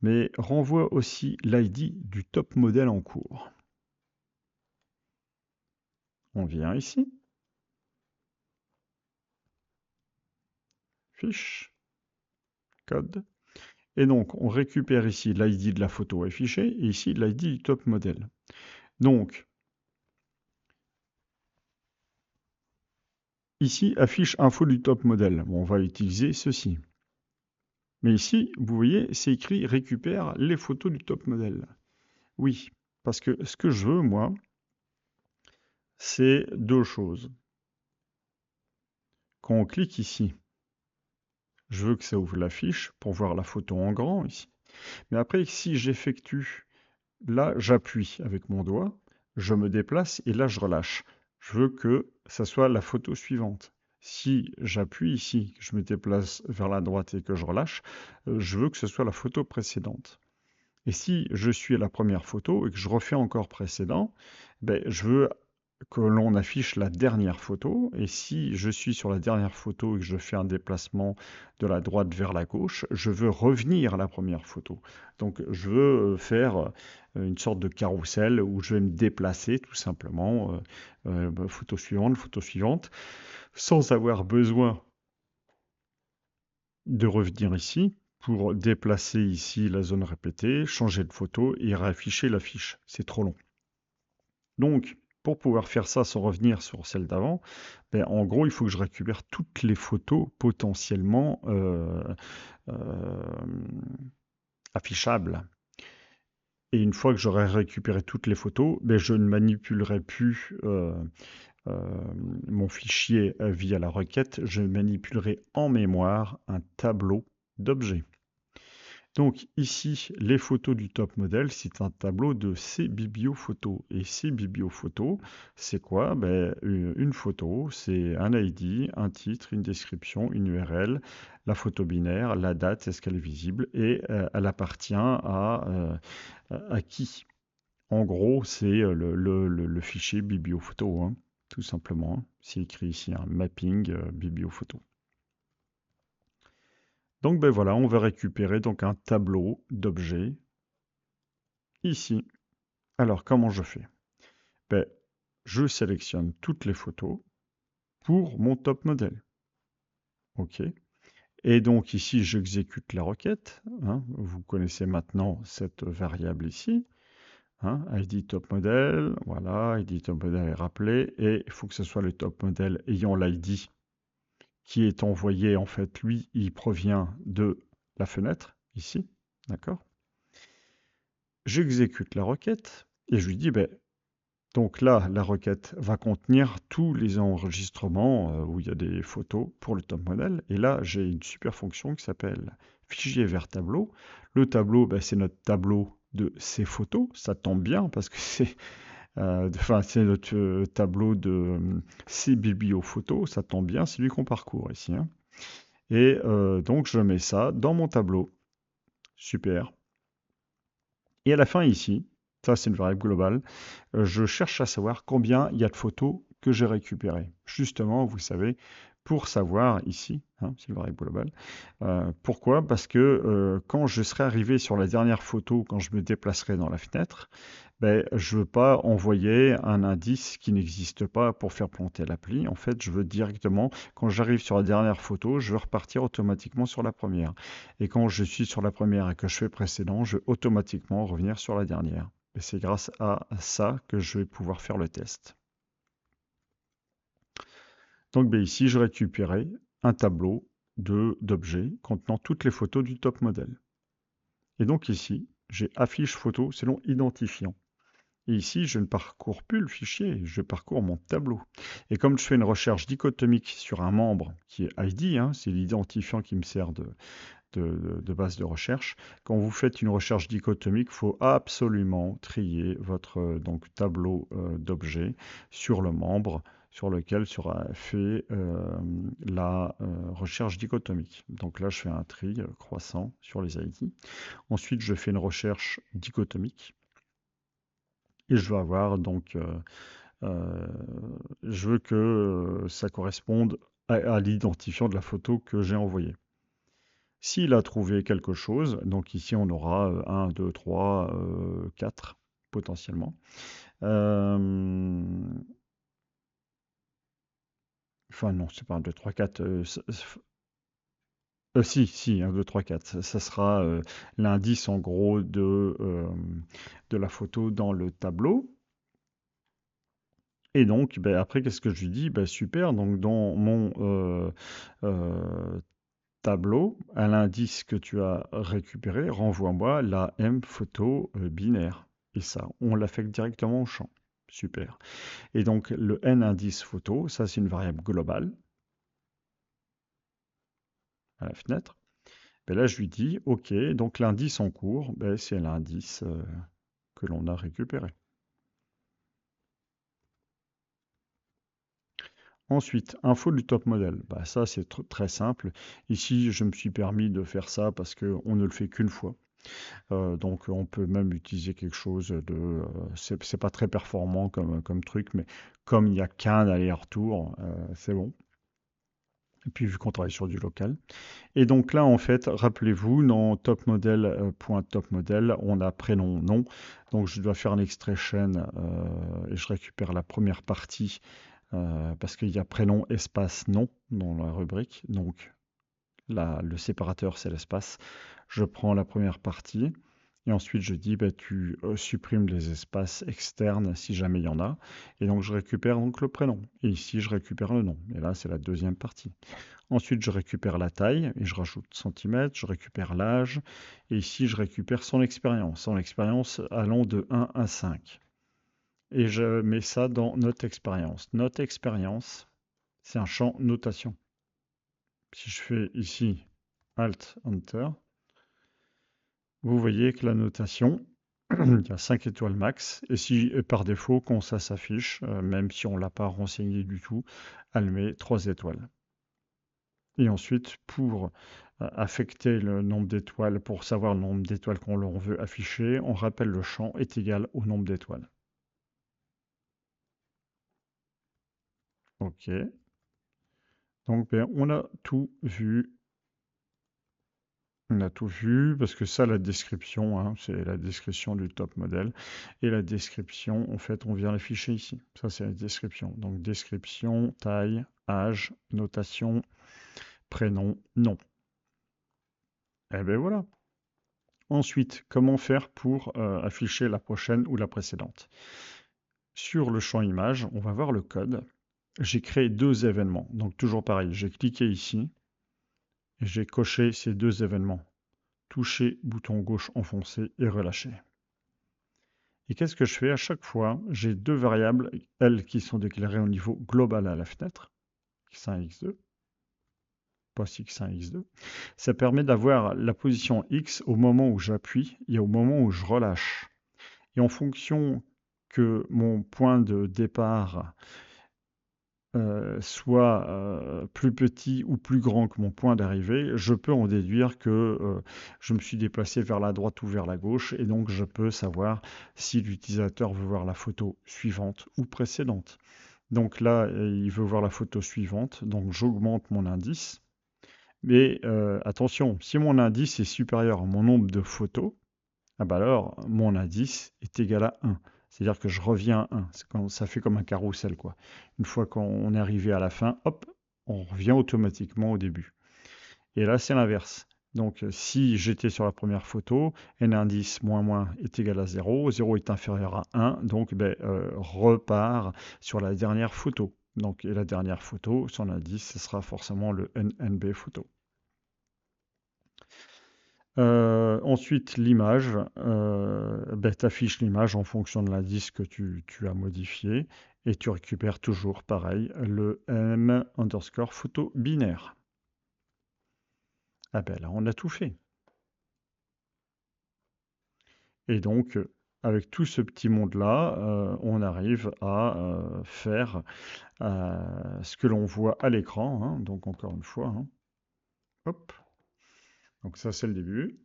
mais renvoie aussi l'ID du top modèle en cours. On vient ici, fiche, code, et donc on récupère ici l'ID de la photo affichée et ici l'ID du top modèle. Donc, ici, affiche info du top modèle. Bon, on va utiliser ceci. Mais ici, vous voyez, c'est écrit récupère les photos du top modèle. Oui, parce que ce que je veux, moi, c'est deux choses. Quand on clique ici, je veux que ça ouvre la fiche pour voir la photo en grand ici. Mais après, si j'effectue, là, j'appuie avec mon doigt, je me déplace et là, je relâche. Je veux que ça soit la photo suivante. Si j'appuie ici, que je me déplace vers la droite et que je relâche, je veux que ce soit la photo précédente. Et si je suis à la première photo et que je refais encore précédent, je veux que l'on affiche la dernière photo. Et si je suis sur la dernière photo et que je fais un déplacement de la droite vers la gauche, je veux revenir à la première photo. Donc je veux faire une sorte de carrousel où je vais me déplacer tout simplement, photo suivante, sans avoir besoin de revenir ici pour déplacer ici la zone répétée, changer de photo et réafficher la fiche. C'est trop long. Donc, pour pouvoir faire ça sans revenir sur celle d'avant, ben, en gros, il faut que je récupère toutes les photos potentiellement euh, affichables. Et une fois que j'aurai récupéré toutes les photos, ben, je ne manipulerai plus euh, mon fichier via la requête, je manipulerai en mémoire un tableau d'objets. Donc ici, les photos du top modèle, c'est un tableau de ces bibliophotos. Et ces bibliophotos, c'est quoi? Ben, une photo, c'est un ID, un titre, une description, une URL, la photo binaire, la date, est-ce qu'elle est visible, et elle appartient à qui? En gros, c'est le fichier bibliophoto, hein, tout simplement, hein. C'est écrit ici, un mapping bibliophoto. Donc ben voilà, on va récupérer donc un tableau d'objets ici. Alors comment je fais? Ben, je sélectionne toutes les photos pour mon top modèle. OK. Et donc ici, j'exécute la requête, hein. Vous connaissez maintenant cette variable ici, hein, ID top modèle. Voilà, ID top modèle est rappelé. Et il faut que ce soit le top modèle ayant l'ID qui est envoyé. En fait, lui, il provient de la fenêtre ici. D'accord? J'exécute la requête et je lui dis, ben, donc là, la requête va contenir tous les enregistrements où il y a des photos pour le top modèle. Et là, j'ai une super fonction qui s'appelle fichier vers tableau. Le tableau, ben, c'est notre tableau de ces photos. Ça tombe bien parce que c'est notre tableau de ces bibliophotos. Ça tombe bien, c'est lui qu'on parcourt ici, hein. Et donc, je mets ça dans mon tableau. Super. Et à la fin ici, ça c'est une variable globale, je cherche à savoir combien il y a de photos que j'ai récupérées. Justement, vous savez, pour savoir ici, hein, c'est une variable globale. Pourquoi? Parce que quand je serai arrivé sur la dernière photo, quand je me déplacerai dans la fenêtre, ben, je ne veux pas envoyer un indice qui n'existe pas pour faire planter l'appli. En fait, je veux directement, quand j'arrive sur la dernière photo, je veux repartir automatiquement sur la première. Et quand je suis sur la première et que je fais précédent, je vais automatiquement revenir sur la dernière. Et c'est grâce à ça que je vais pouvoir faire le test. Donc ben, ici, je récupérais un tableau d'objets contenant toutes les photos du top modèle. Et donc ici, j'ai affiche photo selon identifiant. Et ici, je ne parcours plus le fichier, je parcours mon tableau. Et comme je fais une recherche dichotomique sur un membre qui est ID, hein, c'est l'identifiant qui me sert de base de recherche, quand vous faites une recherche dichotomique, il faut absolument trier votre donc, tableau d'objets sur le membre sur lequel sera fait la recherche dichotomique. Donc là, je fais un tri croissant sur les ID. Ensuite, je fais une recherche dichotomique. Et je veux avoir donc, euh, je veux que ça corresponde à l'identifiant de la photo que j'ai envoyée. S'il a trouvé quelque chose, donc ici on aura 1, 2, 3, 4 potentiellement. Enfin non, c'est pas 1, 2, 3, 4. Si, 1, 2, 3, 4. Ça sera l'indice en gros de la photo dans le tableau. Et donc, ben, après, qu'est-ce que je lui dis? Ben, super, donc dans mon euh, tableau, à l'indice que tu as récupéré, renvoie-moi la M photo binaire. Et ça, on l'affecte directement au champ. Super. Et donc, le N indice photo, ça c'est une variable globale à la fenêtre. Ben là, je lui dis, OK, donc l'indice en cours, ben, c'est l'indice que l'on a récupéré. Ensuite, info du top modèle. Bah, ça, c'est très simple. Ici, je me suis permis de faire ça parce qu'on ne le fait qu'une fois. Donc, on peut même utiliser quelque chose de... c'est pas très performant comme truc, mais comme il n'y a qu'un aller-retour, c'est bon. Et puis, vu qu'on travaille sur du local. Et donc là, en fait, rappelez-vous, dans topmodel.topmodel, on a prénom, nom. Donc, je dois faire un extrait chaîne et je récupère la première partie parce qu'il y a prénom, espace, nom dans la rubrique. Donc, le séparateur, c'est l'espace. Je prends la première partie Et ensuite, je dis, bah, tu supprimes les espaces externes si jamais il y en a. Et donc, je récupère donc le prénom. Et ici, je récupère le nom. Et là, c'est la deuxième partie. Ensuite, je récupère la taille et je rajoute centimètres. Je récupère l'âge. Et ici, je récupère son expérience. Son expérience allant de 1 à 5. Et je mets ça dans Note expérience. Note expérience, c'est un champ notation. Si je fais ici Alt Enter, vous voyez que la notation, il y a 5 étoiles max. Et si par défaut, quand ça s'affiche, même si on ne l'a pas renseigné du tout, elle met 3 étoiles. Et ensuite, pour affecter le nombre d'étoiles, pour savoir le nombre d'étoiles qu'on veut afficher, on rappelle le champ est égal au nombre d'étoiles. OK. Donc, ben, on a tout vu. On a tout vu, parce que ça, la description, hein, c'est la description du top modèle. Et la description, en fait, on vient l'afficher ici. Ça, c'est la description. Donc, description, taille, âge, notation, prénom, nom. Et bien voilà. Ensuite, comment faire pour afficher la prochaine ou la précédente? Sur le champ image, on va voir le code. J'ai créé 2 événements. Donc, toujours pareil, j'ai cliqué ici et j'ai coché ces 2 événements. Toucher, bouton gauche enfoncé et relâcher. Et qu'est-ce que je fais? À chaque fois, j'ai 2 variables, elles qui sont déclarées au niveau global à la fenêtre, x1 et x2, post x1 et x2. Ça permet d'avoir la position x au moment où j'appuie et au moment où je relâche. Et en fonction que mon point de départ soit plus petit ou plus grand que mon point d'arrivée, je peux en déduire que je me suis déplacé vers la droite ou vers la gauche, et donc je peux savoir si l'utilisateur veut voir la photo suivante ou précédente. Donc là, il veut voir la photo suivante, donc j'augmente mon indice. Mais attention, si mon indice est supérieur à mon nombre de photos, ah bah alors mon indice est égal à 1. C'est-à-dire que je reviens à 1. Ça fait comme un carrousel, quoi. Une fois qu'on est arrivé à la fin, hop, on revient automatiquement au début. Et là, c'est l'inverse. Donc, si j'étais sur la première photo, n indice moins moins est égal à 0, 0 est inférieur à 1, donc ben, repart sur la dernière photo. Donc, et la dernière photo, son indice, ce sera forcément le NNB photo. Ensuite, l'image, ben, tu affiches l'image en fonction de l'indice que tu as modifié et tu récupères toujours, pareil, le M underscore photo binaire. Ah ben là, on a tout fait. Et donc, avec tout ce petit monde-là, on arrive à faire ce que l'on voit à l'écran, hein. Donc, encore une fois, hein. Hop. Donc ça, c'est le début.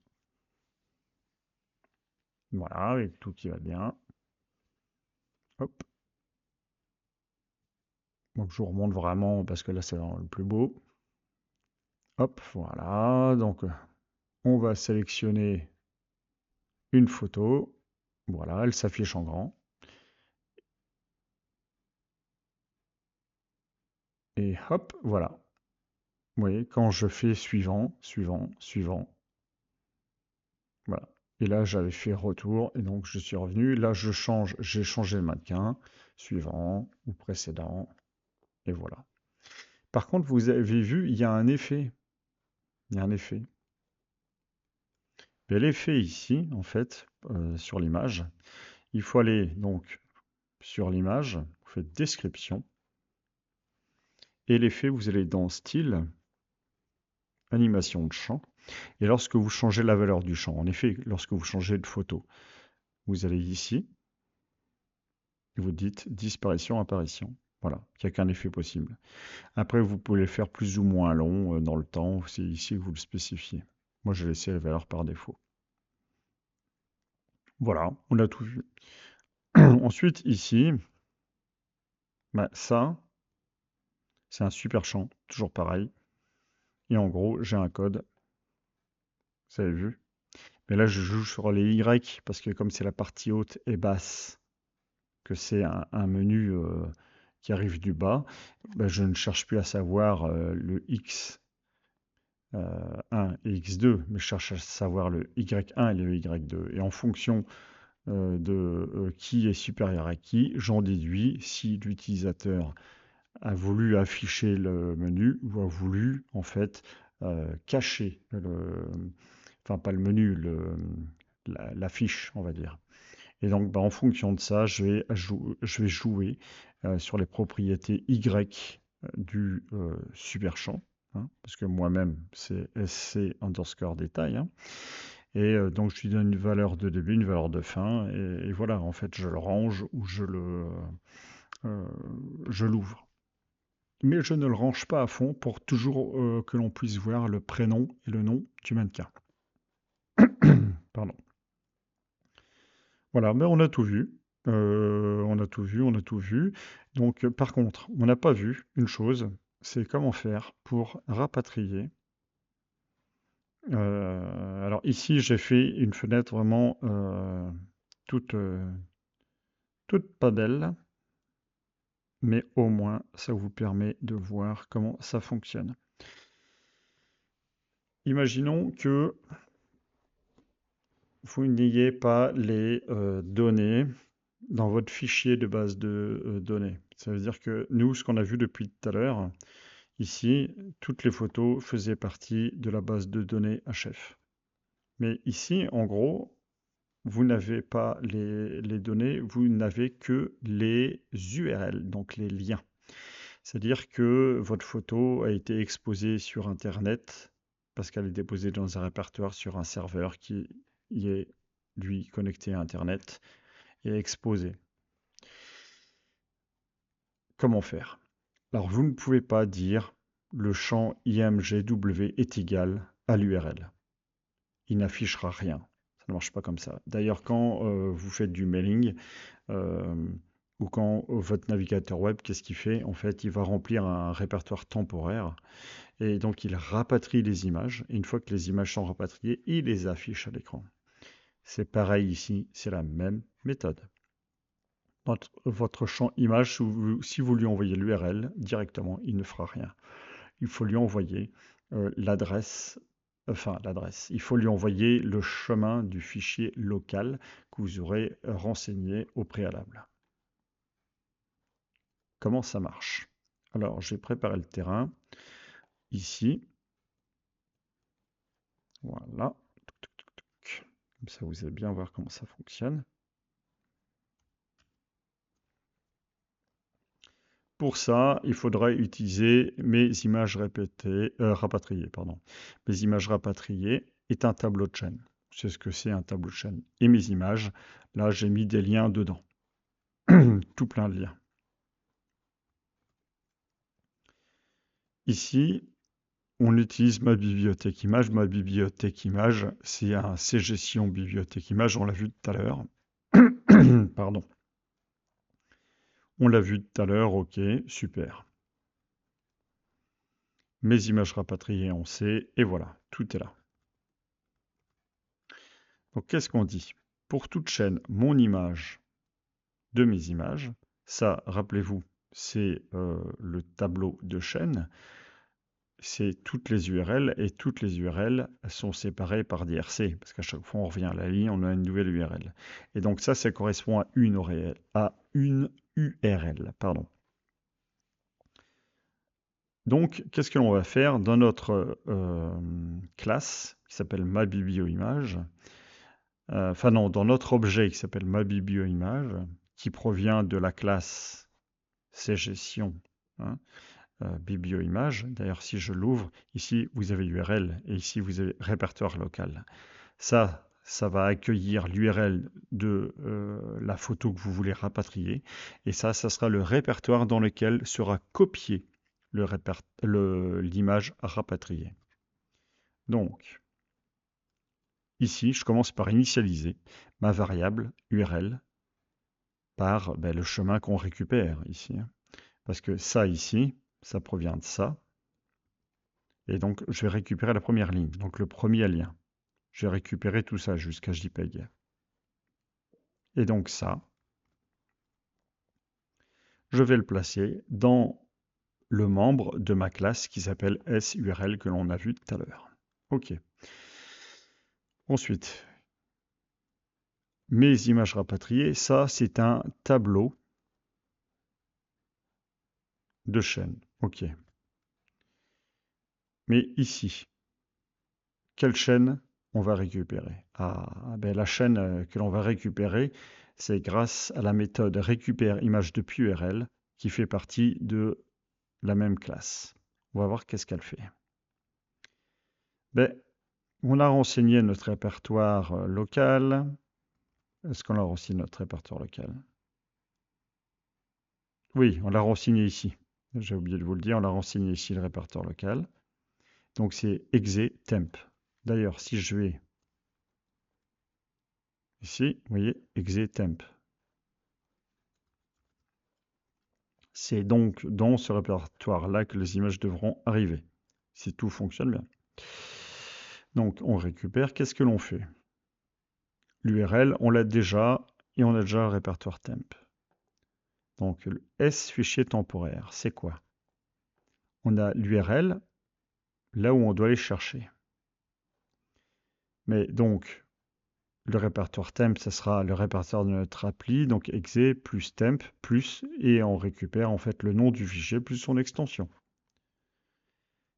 Voilà, avec tout qui va bien. Hop. Donc je vous remonte vraiment parce que là c'est vraiment le plus beau. Hop, voilà. Donc on va sélectionner une photo. Voilà, elle s'affiche en grand. Et hop, voilà. Vous voyez, quand je fais suivant, suivant, suivant, voilà. Et là, j'avais fait retour et donc je suis revenu. Là, je change, j'ai changé le mannequin, suivant ou précédent, et voilà. Par contre, vous avez vu, il y a un effet. Il y a un effet. Et l'effet ici, en fait, sur l'image, il faut aller donc sur l'image, vous faites description, et l'effet, vous allez dans style, animation de champ, et lorsque vous changez la valeur du champ, en effet, lorsque vous changez de photo, vous allez ici, et vous dites disparition, apparition. Voilà, il n'y a qu'un effet possible. Après, vous pouvez le faire plus ou moins long dans le temps, c'est ici que vous le spécifiez. Moi, j'ai laissé la valeur par défaut. Voilà, on a tout vu. Ensuite, ici, bah, ça, c'est un super champ, toujours pareil. Et en gros, j'ai un code, vous avez vu. Mais là, je joue sur les Y parce que comme c'est la partie haute et basse, que c'est un menu qui arrive du bas, ben, je ne cherche plus à savoir le X x1 et x2, mais je cherche à savoir le y1 et le y2. Et en fonction de qui est supérieur à qui, j'en déduis si l'utilisateur a voulu afficher le menu ou a voulu en fait cacher enfin pas le menu, la fiche, on va dire. Et donc en fonction de ça, je vais jouer sur les propriétés Y du super champ, hein, parce que moi-même c'est sc_détail, hein. Et donc je lui donne une valeur de début, une valeur de fin, et voilà, en fait je le range ou je l'ouvre. Mais je ne le range pas à fond pour toujours que l'on puisse voir le prénom et le nom du mannequin. Pardon. Voilà, mais on a tout vu. On a tout vu, on a tout vu. Donc, par contre, on n'a pas vu une chose, c'est comment faire pour rapatrier. Alors ici, j'ai fait une fenêtre vraiment toute, toute pas belle, mais au moins, ça vous permet de voir comment ça fonctionne. Imaginons que vous n'ayez pas les données dans votre fichier de base de données. Ça veut dire que nous, ce qu'on a vu depuis tout à l'heure, ici, toutes les photos faisaient partie de la base de données HF. Mais ici, en gros, vous n'avez pas les données, vous n'avez que les URL, donc les liens. C'est-à-dire que votre photo a été exposée sur Internet parce qu'elle est déposée dans un répertoire sur un serveur qui y est, lui, connecté à Internet et exposé. Comment faire? Alors, vous ne pouvez pas dire le champ imgw est égal à l'URL. Il n'affichera rien. Ça ne marche pas comme ça. D'ailleurs, quand vous faites du mailing ou quand votre navigateur web, qu'est-ce qu'il fait? En fait, il va remplir un répertoire temporaire et donc il rapatrie les images. Et une fois que les images sont rapatriées, il les affiche à l'écran. C'est pareil ici, c'est la même méthode. Votre champ image, si vous lui envoyez l'URL directement, il ne fera rien. Il faut lui envoyer l'adresse, il faut lui envoyer le chemin du fichier local que vous aurez renseigné au préalable. Comment ça marche? Alors, j'ai préparé le terrain ici. Voilà. Comme ça, vous allez bien voir comment ça fonctionne. Pour ça, il faudrait utiliser mes images rapatriées. Mes images rapatriées est un tableau de chaîne. C'est ce que c'est un tableau de chaîne. Et mes images, là, j'ai mis des liens dedans. Tout plein de liens. Ici, on utilise ma bibliothèque image. Ma bibliothèque image, c'est un cgestion bibliothèque image. On l'a vu tout à l'heure. Pardon. On l'a vu tout à l'heure, ok, super. Mes images rapatriées, on sait, et voilà, tout est là. Donc qu'est-ce qu'on dit? Pour toute chaîne, mon image de mes images, ça, rappelez-vous, c'est le tableau de chaîne, c'est toutes les URL, et toutes les URL sont séparées par des RC, parce qu'à chaque fois on revient à la ligne, on a une nouvelle URL. Et donc ça correspond à une URL, pardon. Donc, qu'est-ce que l'on va faire dans notre classe qui s'appelle maBiblioImage, enfin non, dans notre objet qui s'appelle maBiblioImage, qui provient de la classe cgestion, hein, biblioimage. D'ailleurs, si je l'ouvre, ici vous avez URL et ici vous avez répertoire local. Ça va accueillir l'URL de la photo que vous voulez rapatrier, et ça sera le répertoire dans lequel sera copié l'image rapatriée. Donc, ici, je commence par initialiser ma variable URL par le chemin qu'on récupère ici. Hein. Parce que ça ici, ça provient de ça. Et donc, je vais récupérer la première ligne, donc le premier lien. Je vais récupérer tout ça jusqu'à JPEG. Et donc ça, je vais le placer dans le membre de ma classe qui s'appelle SURL que l'on a vu tout à l'heure. OK. Ensuite, mes images rapatriées, ça, c'est un tableau de chaîne. OK. Mais ici, quelle chaîne on va récupérer? Ah, ben la chaîne que l'on va récupérer, c'est grâce à la méthode récupère image depuis URL qui fait partie de la même classe. On va voir qu'est-ce qu'elle fait. Ben, on a renseigné notre répertoire local. Est-ce qu'on a renseigné notre répertoire local? Oui, on l'a renseigné ici. J'ai oublié de vous le dire, on l'a renseigné ici le répertoire local. Donc c'est exe temp. D'ailleurs, si je vais ici, vous voyez, exe temp. C'est donc dans ce répertoire-là que les images devront arriver, si tout fonctionne bien. Donc on récupère, qu'est-ce que l'on fait? L'URL, on l'a déjà, et on a déjà le répertoire temp. Donc le S fichier temporaire, c'est quoi? On a l'URL, là où on doit aller chercher. Mais donc, le répertoire temp, ça sera le répertoire de notre appli, donc exe plus temp plus, et on récupère en fait le nom du fichier plus son extension.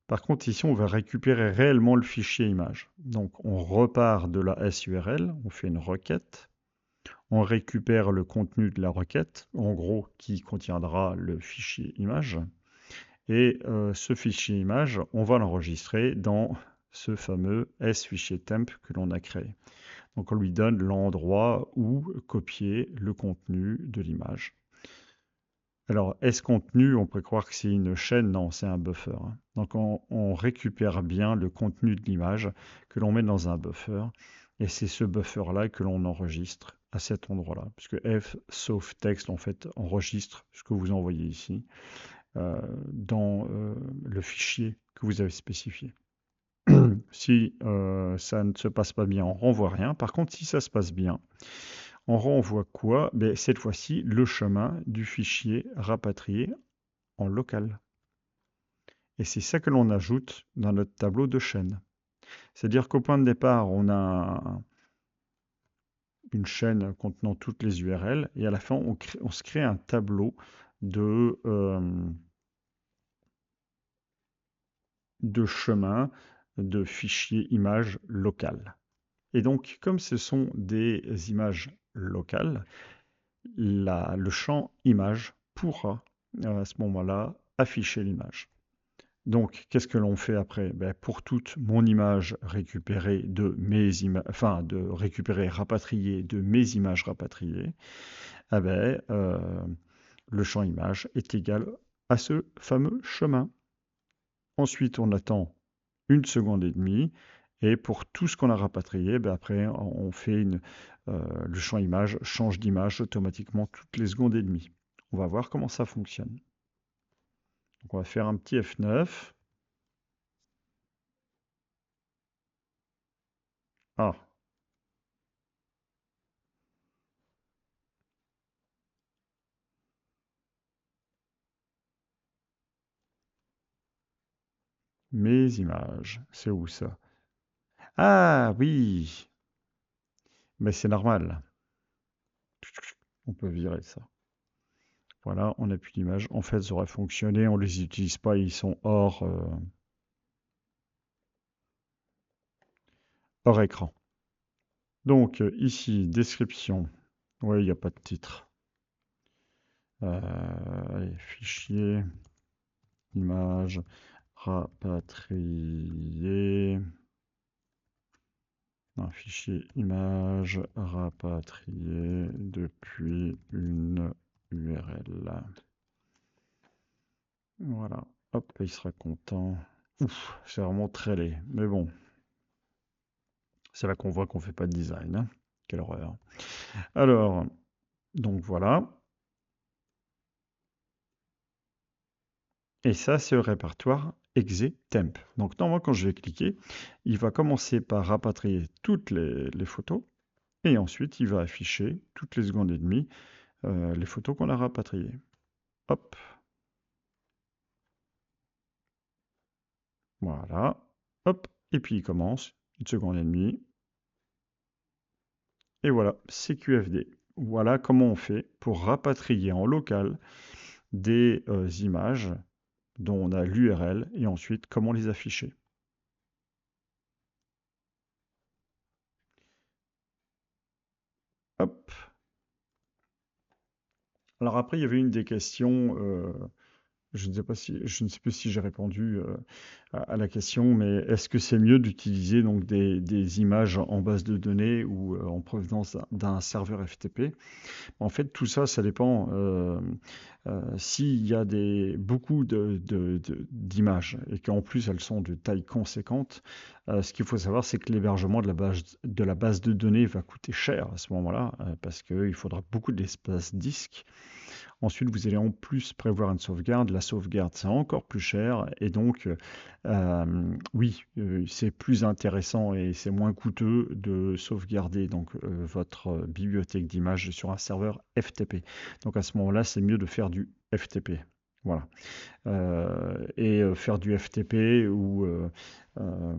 Par contre, ici, on va récupérer réellement le fichier image. Donc, on repart de la SURL, on fait une requête, on récupère le contenu de la requête, en gros, qui contiendra le fichier image, et ce fichier image, on va l'enregistrer dans ce fameux S-fichier temp que l'on a créé. Donc on lui donne l'endroit où copier le contenu de l'image. Alors, est-ce contenu, on peut croire que c'est une chaîne, non, c'est un buffer. Donc on récupère bien le contenu de l'image que l'on met dans un buffer, et c'est ce buffer-là que l'on enregistre à cet endroit-là, puisque f sauf texte, en fait, enregistre ce que vous envoyez ici dans le fichier que vous avez spécifié. Si ça ne se passe pas bien, on renvoie rien. Par contre, si ça se passe bien, on renvoie quoi? Ben, cette fois-ci, le chemin du fichier rapatrié en local. Et c'est ça que l'on ajoute dans notre tableau de chaîne. C'est-à-dire qu'au point de départ, on a une chaîne contenant toutes les URL, et à la fin, on se crée un tableau de chemin de fichiers images locales. Et donc, comme ce sont des images locales, le champ image pourra à ce moment-là afficher l'image. Donc, qu'est-ce que l'on fait après? Ben, pour toute mon image récupérée de mes images, enfin de récupérer, rapatrier de mes images rapatriées, eh ben, le champ image est égal à ce fameux chemin. Ensuite, on attend 1,5 secondes, et pour tout ce qu'on a rapatrié, ben après, on fait le champ image change d'image automatiquement toutes les 1,5 secondes. On va voir comment ça fonctionne. Donc, on va faire un petit F9. Ah, mes images, c'est où ça? Ah oui, mais c'est normal. On peut virer ça. Voilà, on appuie l'image. En fait, ça aurait fonctionné. On les utilise pas, ils sont hors écran. Donc ici, description. Oui, il n'y a pas de titre. Allez, fichier, image, rapatrié. Un fichier image rapatrié depuis une URL. Voilà, hop, il sera content. Ouf, c'est vraiment très laid, mais bon. C'est là qu'on voit qu'on fait pas de design, hein. Quelle horreur. Alors, donc voilà. Et ça, c'est le répertoire exe temp. Donc normalement, quand je vais cliquer, il va commencer par rapatrier toutes les photos, et ensuite il va afficher toutes les 1,5 secondes les photos qu'on a rapatriées. Hop. Voilà. Hop. Et puis il commence, une seconde et demie. Et voilà, c'est QFD. Voilà comment on fait pour rapatrier en local des images dont on a l'URL et ensuite comment les afficher. Hop. Alors après, il y avait une des questions, je ne sais plus si j'ai répondu à la question, mais est-ce que c'est mieux d'utiliser donc des images en base de données ou en provenance d'un serveur FTP? En fait, tout ça, ça dépend. S'il y a beaucoup d'images et qu'en plus elles sont de taille conséquente, ce qu'il faut savoir, c'est que l'hébergement de la base de données va coûter cher à ce moment-là, parce qu'il faudra beaucoup d'espace disque. Ensuite, vous allez en plus prévoir une sauvegarde. La sauvegarde, c'est encore plus cher. Et donc, oui, c'est plus intéressant et c'est moins coûteux de sauvegarder donc, votre bibliothèque d'images sur un serveur FTP. Donc à ce moment-là, c'est mieux de faire du FTP. Voilà. Faire du FTP ou euh, euh,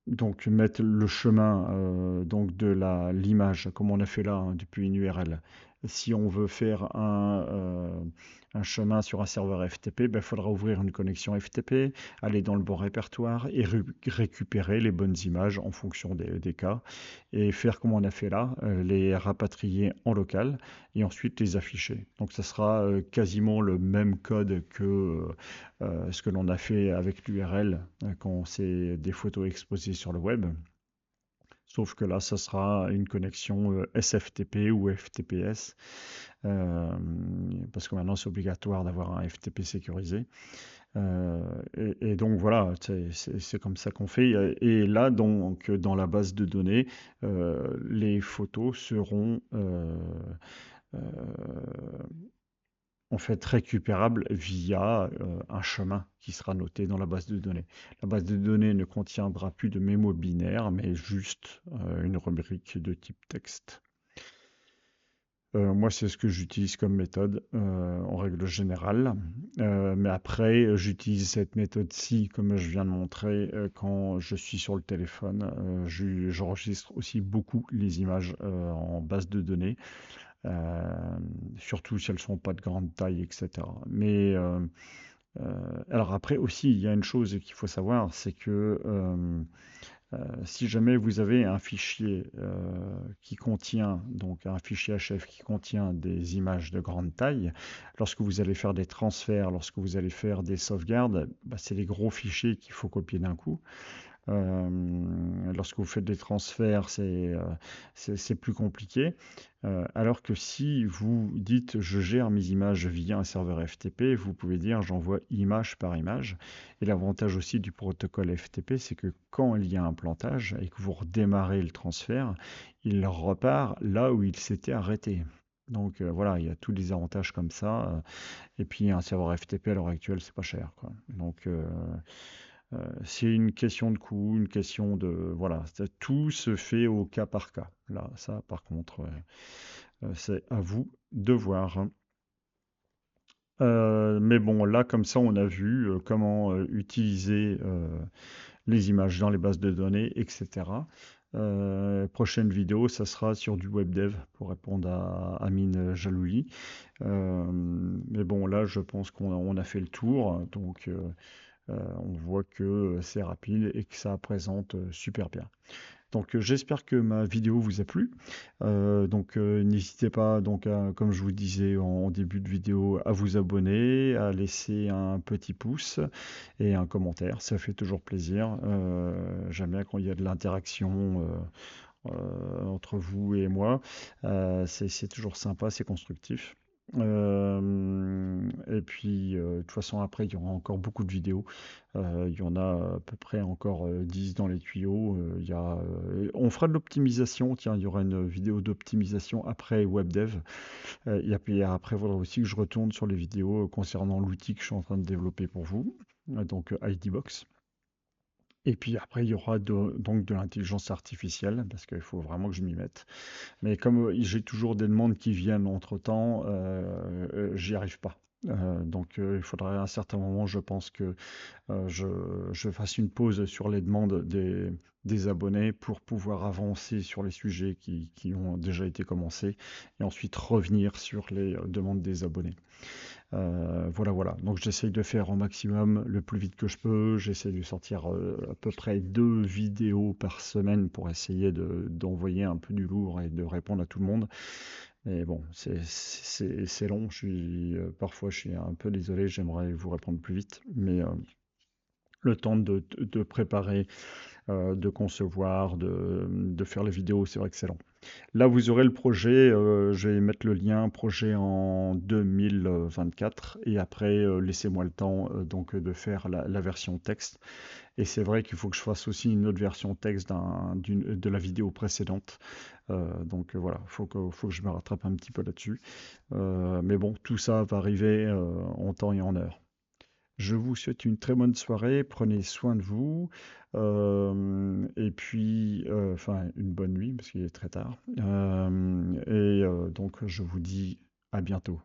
donc mettre le chemin donc de l'image, comme on a fait là, hein, depuis une URL. Si on veut faire un chemin sur un serveur FTP, il faudra ouvrir une connexion FTP, aller dans le bon répertoire et récupérer les bonnes images en fonction des cas et faire comme on a fait là, les rapatrier en local et ensuite les afficher. Donc ça sera quasiment le même code que ce que l'on a fait avec l'URL quand c'est des photos exposées sur le web. Sauf que là, ça sera une connexion SFTP ou FTPS, euh, parce que maintenant c'est obligatoire d'avoir un FTP sécurisé. Et donc voilà, c'est comme ça qu'on fait. Et là, donc, dans la base de données, les photos seront euh, en fait récupérable via un chemin qui sera noté dans la base de données. La base de données ne contiendra plus de mémo binaire, mais juste une rubrique de type texte. Moi, c'est ce que j'utilise comme méthode en règle générale. Mais après, j'utilise cette méthode-ci, comme je viens de montrer, quand je suis sur le téléphone. J'enregistre aussi beaucoup les images en base de données. Euh, Surtout si elles sont pas de grande taille, etc. Alors après aussi, il y a une chose qu'il faut savoir, c'est que si jamais vous avez un fichier qui contient, donc un fichier HF qui contient des images de grande taille, lorsque vous allez faire des transferts, lorsque vous allez faire des sauvegardes, c'est les gros fichiers qu'il faut copier d'un coup. Lorsque vous faites des transferts, c'est plus compliqué. Alors que si vous dites je gère mes images via un serveur FTP, vous pouvez dire j'envoie image par image. Et l'avantage aussi du protocole FTP, c'est que quand il y a un plantage et que vous redémarrez le transfert, il repart là où il s'était arrêté. Donc voilà, il y a tous les avantages comme ça. Et puis un serveur FTP à l'heure actuelle, c'est pas cher, quoi. Donc c'est une question de coût, une question de... Voilà, tout se fait au cas par cas. Là, ça, par contre, c'est à vous de voir, hein. Mais bon, là, comme ça, on a vu comment utiliser les images dans les bases de données, etc. Prochaine vidéo, ça sera sur du web dev pour répondre à Amine Jalouli. Mais bon, là, je pense qu'on a fait le tour. Donc, on voit que c'est rapide et que ça présente super bien. Donc j'espère que ma vidéo vous a plu. N'hésitez pas, donc, comme je vous disais en début de vidéo, à vous abonner, à laisser un petit pouce et un commentaire. Ça fait toujours plaisir. J'aime bien quand il y a de l'interaction entre vous et moi. C'est toujours sympa, c'est constructif. Et puis, de toute façon, après, il y aura encore beaucoup de vidéos. Il y en a à peu près encore 10 dans les tuyaux. On fera de l'optimisation. Tiens, il y aura une vidéo d'optimisation après WebDev. Et après, il faudra aussi que je retourne sur les vidéos concernant l'outil que je suis en train de développer pour vous, donc IDbox. Et puis après, il y aura donc de l'intelligence artificielle, parce qu'il faut vraiment que je m'y mette. Mais comme j'ai toujours des demandes qui viennent entre-temps, j'y arrive pas. Donc il faudrait à un certain moment, je pense que je fasse une pause sur les demandes des abonnés pour pouvoir avancer sur les sujets qui ont déjà été commencés et ensuite revenir sur les demandes des abonnés. Voilà, voilà. Donc j'essaye de faire au maximum le plus vite que je peux. J'essaie de sortir à peu près 2 vidéos par semaine pour essayer d'envoyer un peu du lourd et de répondre à tout le monde. Mais bon, c'est long. Parfois, je suis un peu désolé. J'aimerais vous répondre plus vite, mais le temps de préparer, de concevoir, de faire les vidéos, c'est vrai que c'est long. Là, vous aurez le projet, je vais mettre le lien projet en 2024 et après, laissez-moi le temps de faire la version texte. Et c'est vrai qu'il faut que je fasse aussi une autre version texte de la vidéo précédente. Voilà, faut que je me rattrape un petit peu là-dessus. Mais bon, tout ça va arriver en temps et en heure. Je vous souhaite une très bonne soirée, prenez soin de vous, et puis, enfin, une bonne nuit parce qu'il est très tard. Donc, je vous dis à bientôt.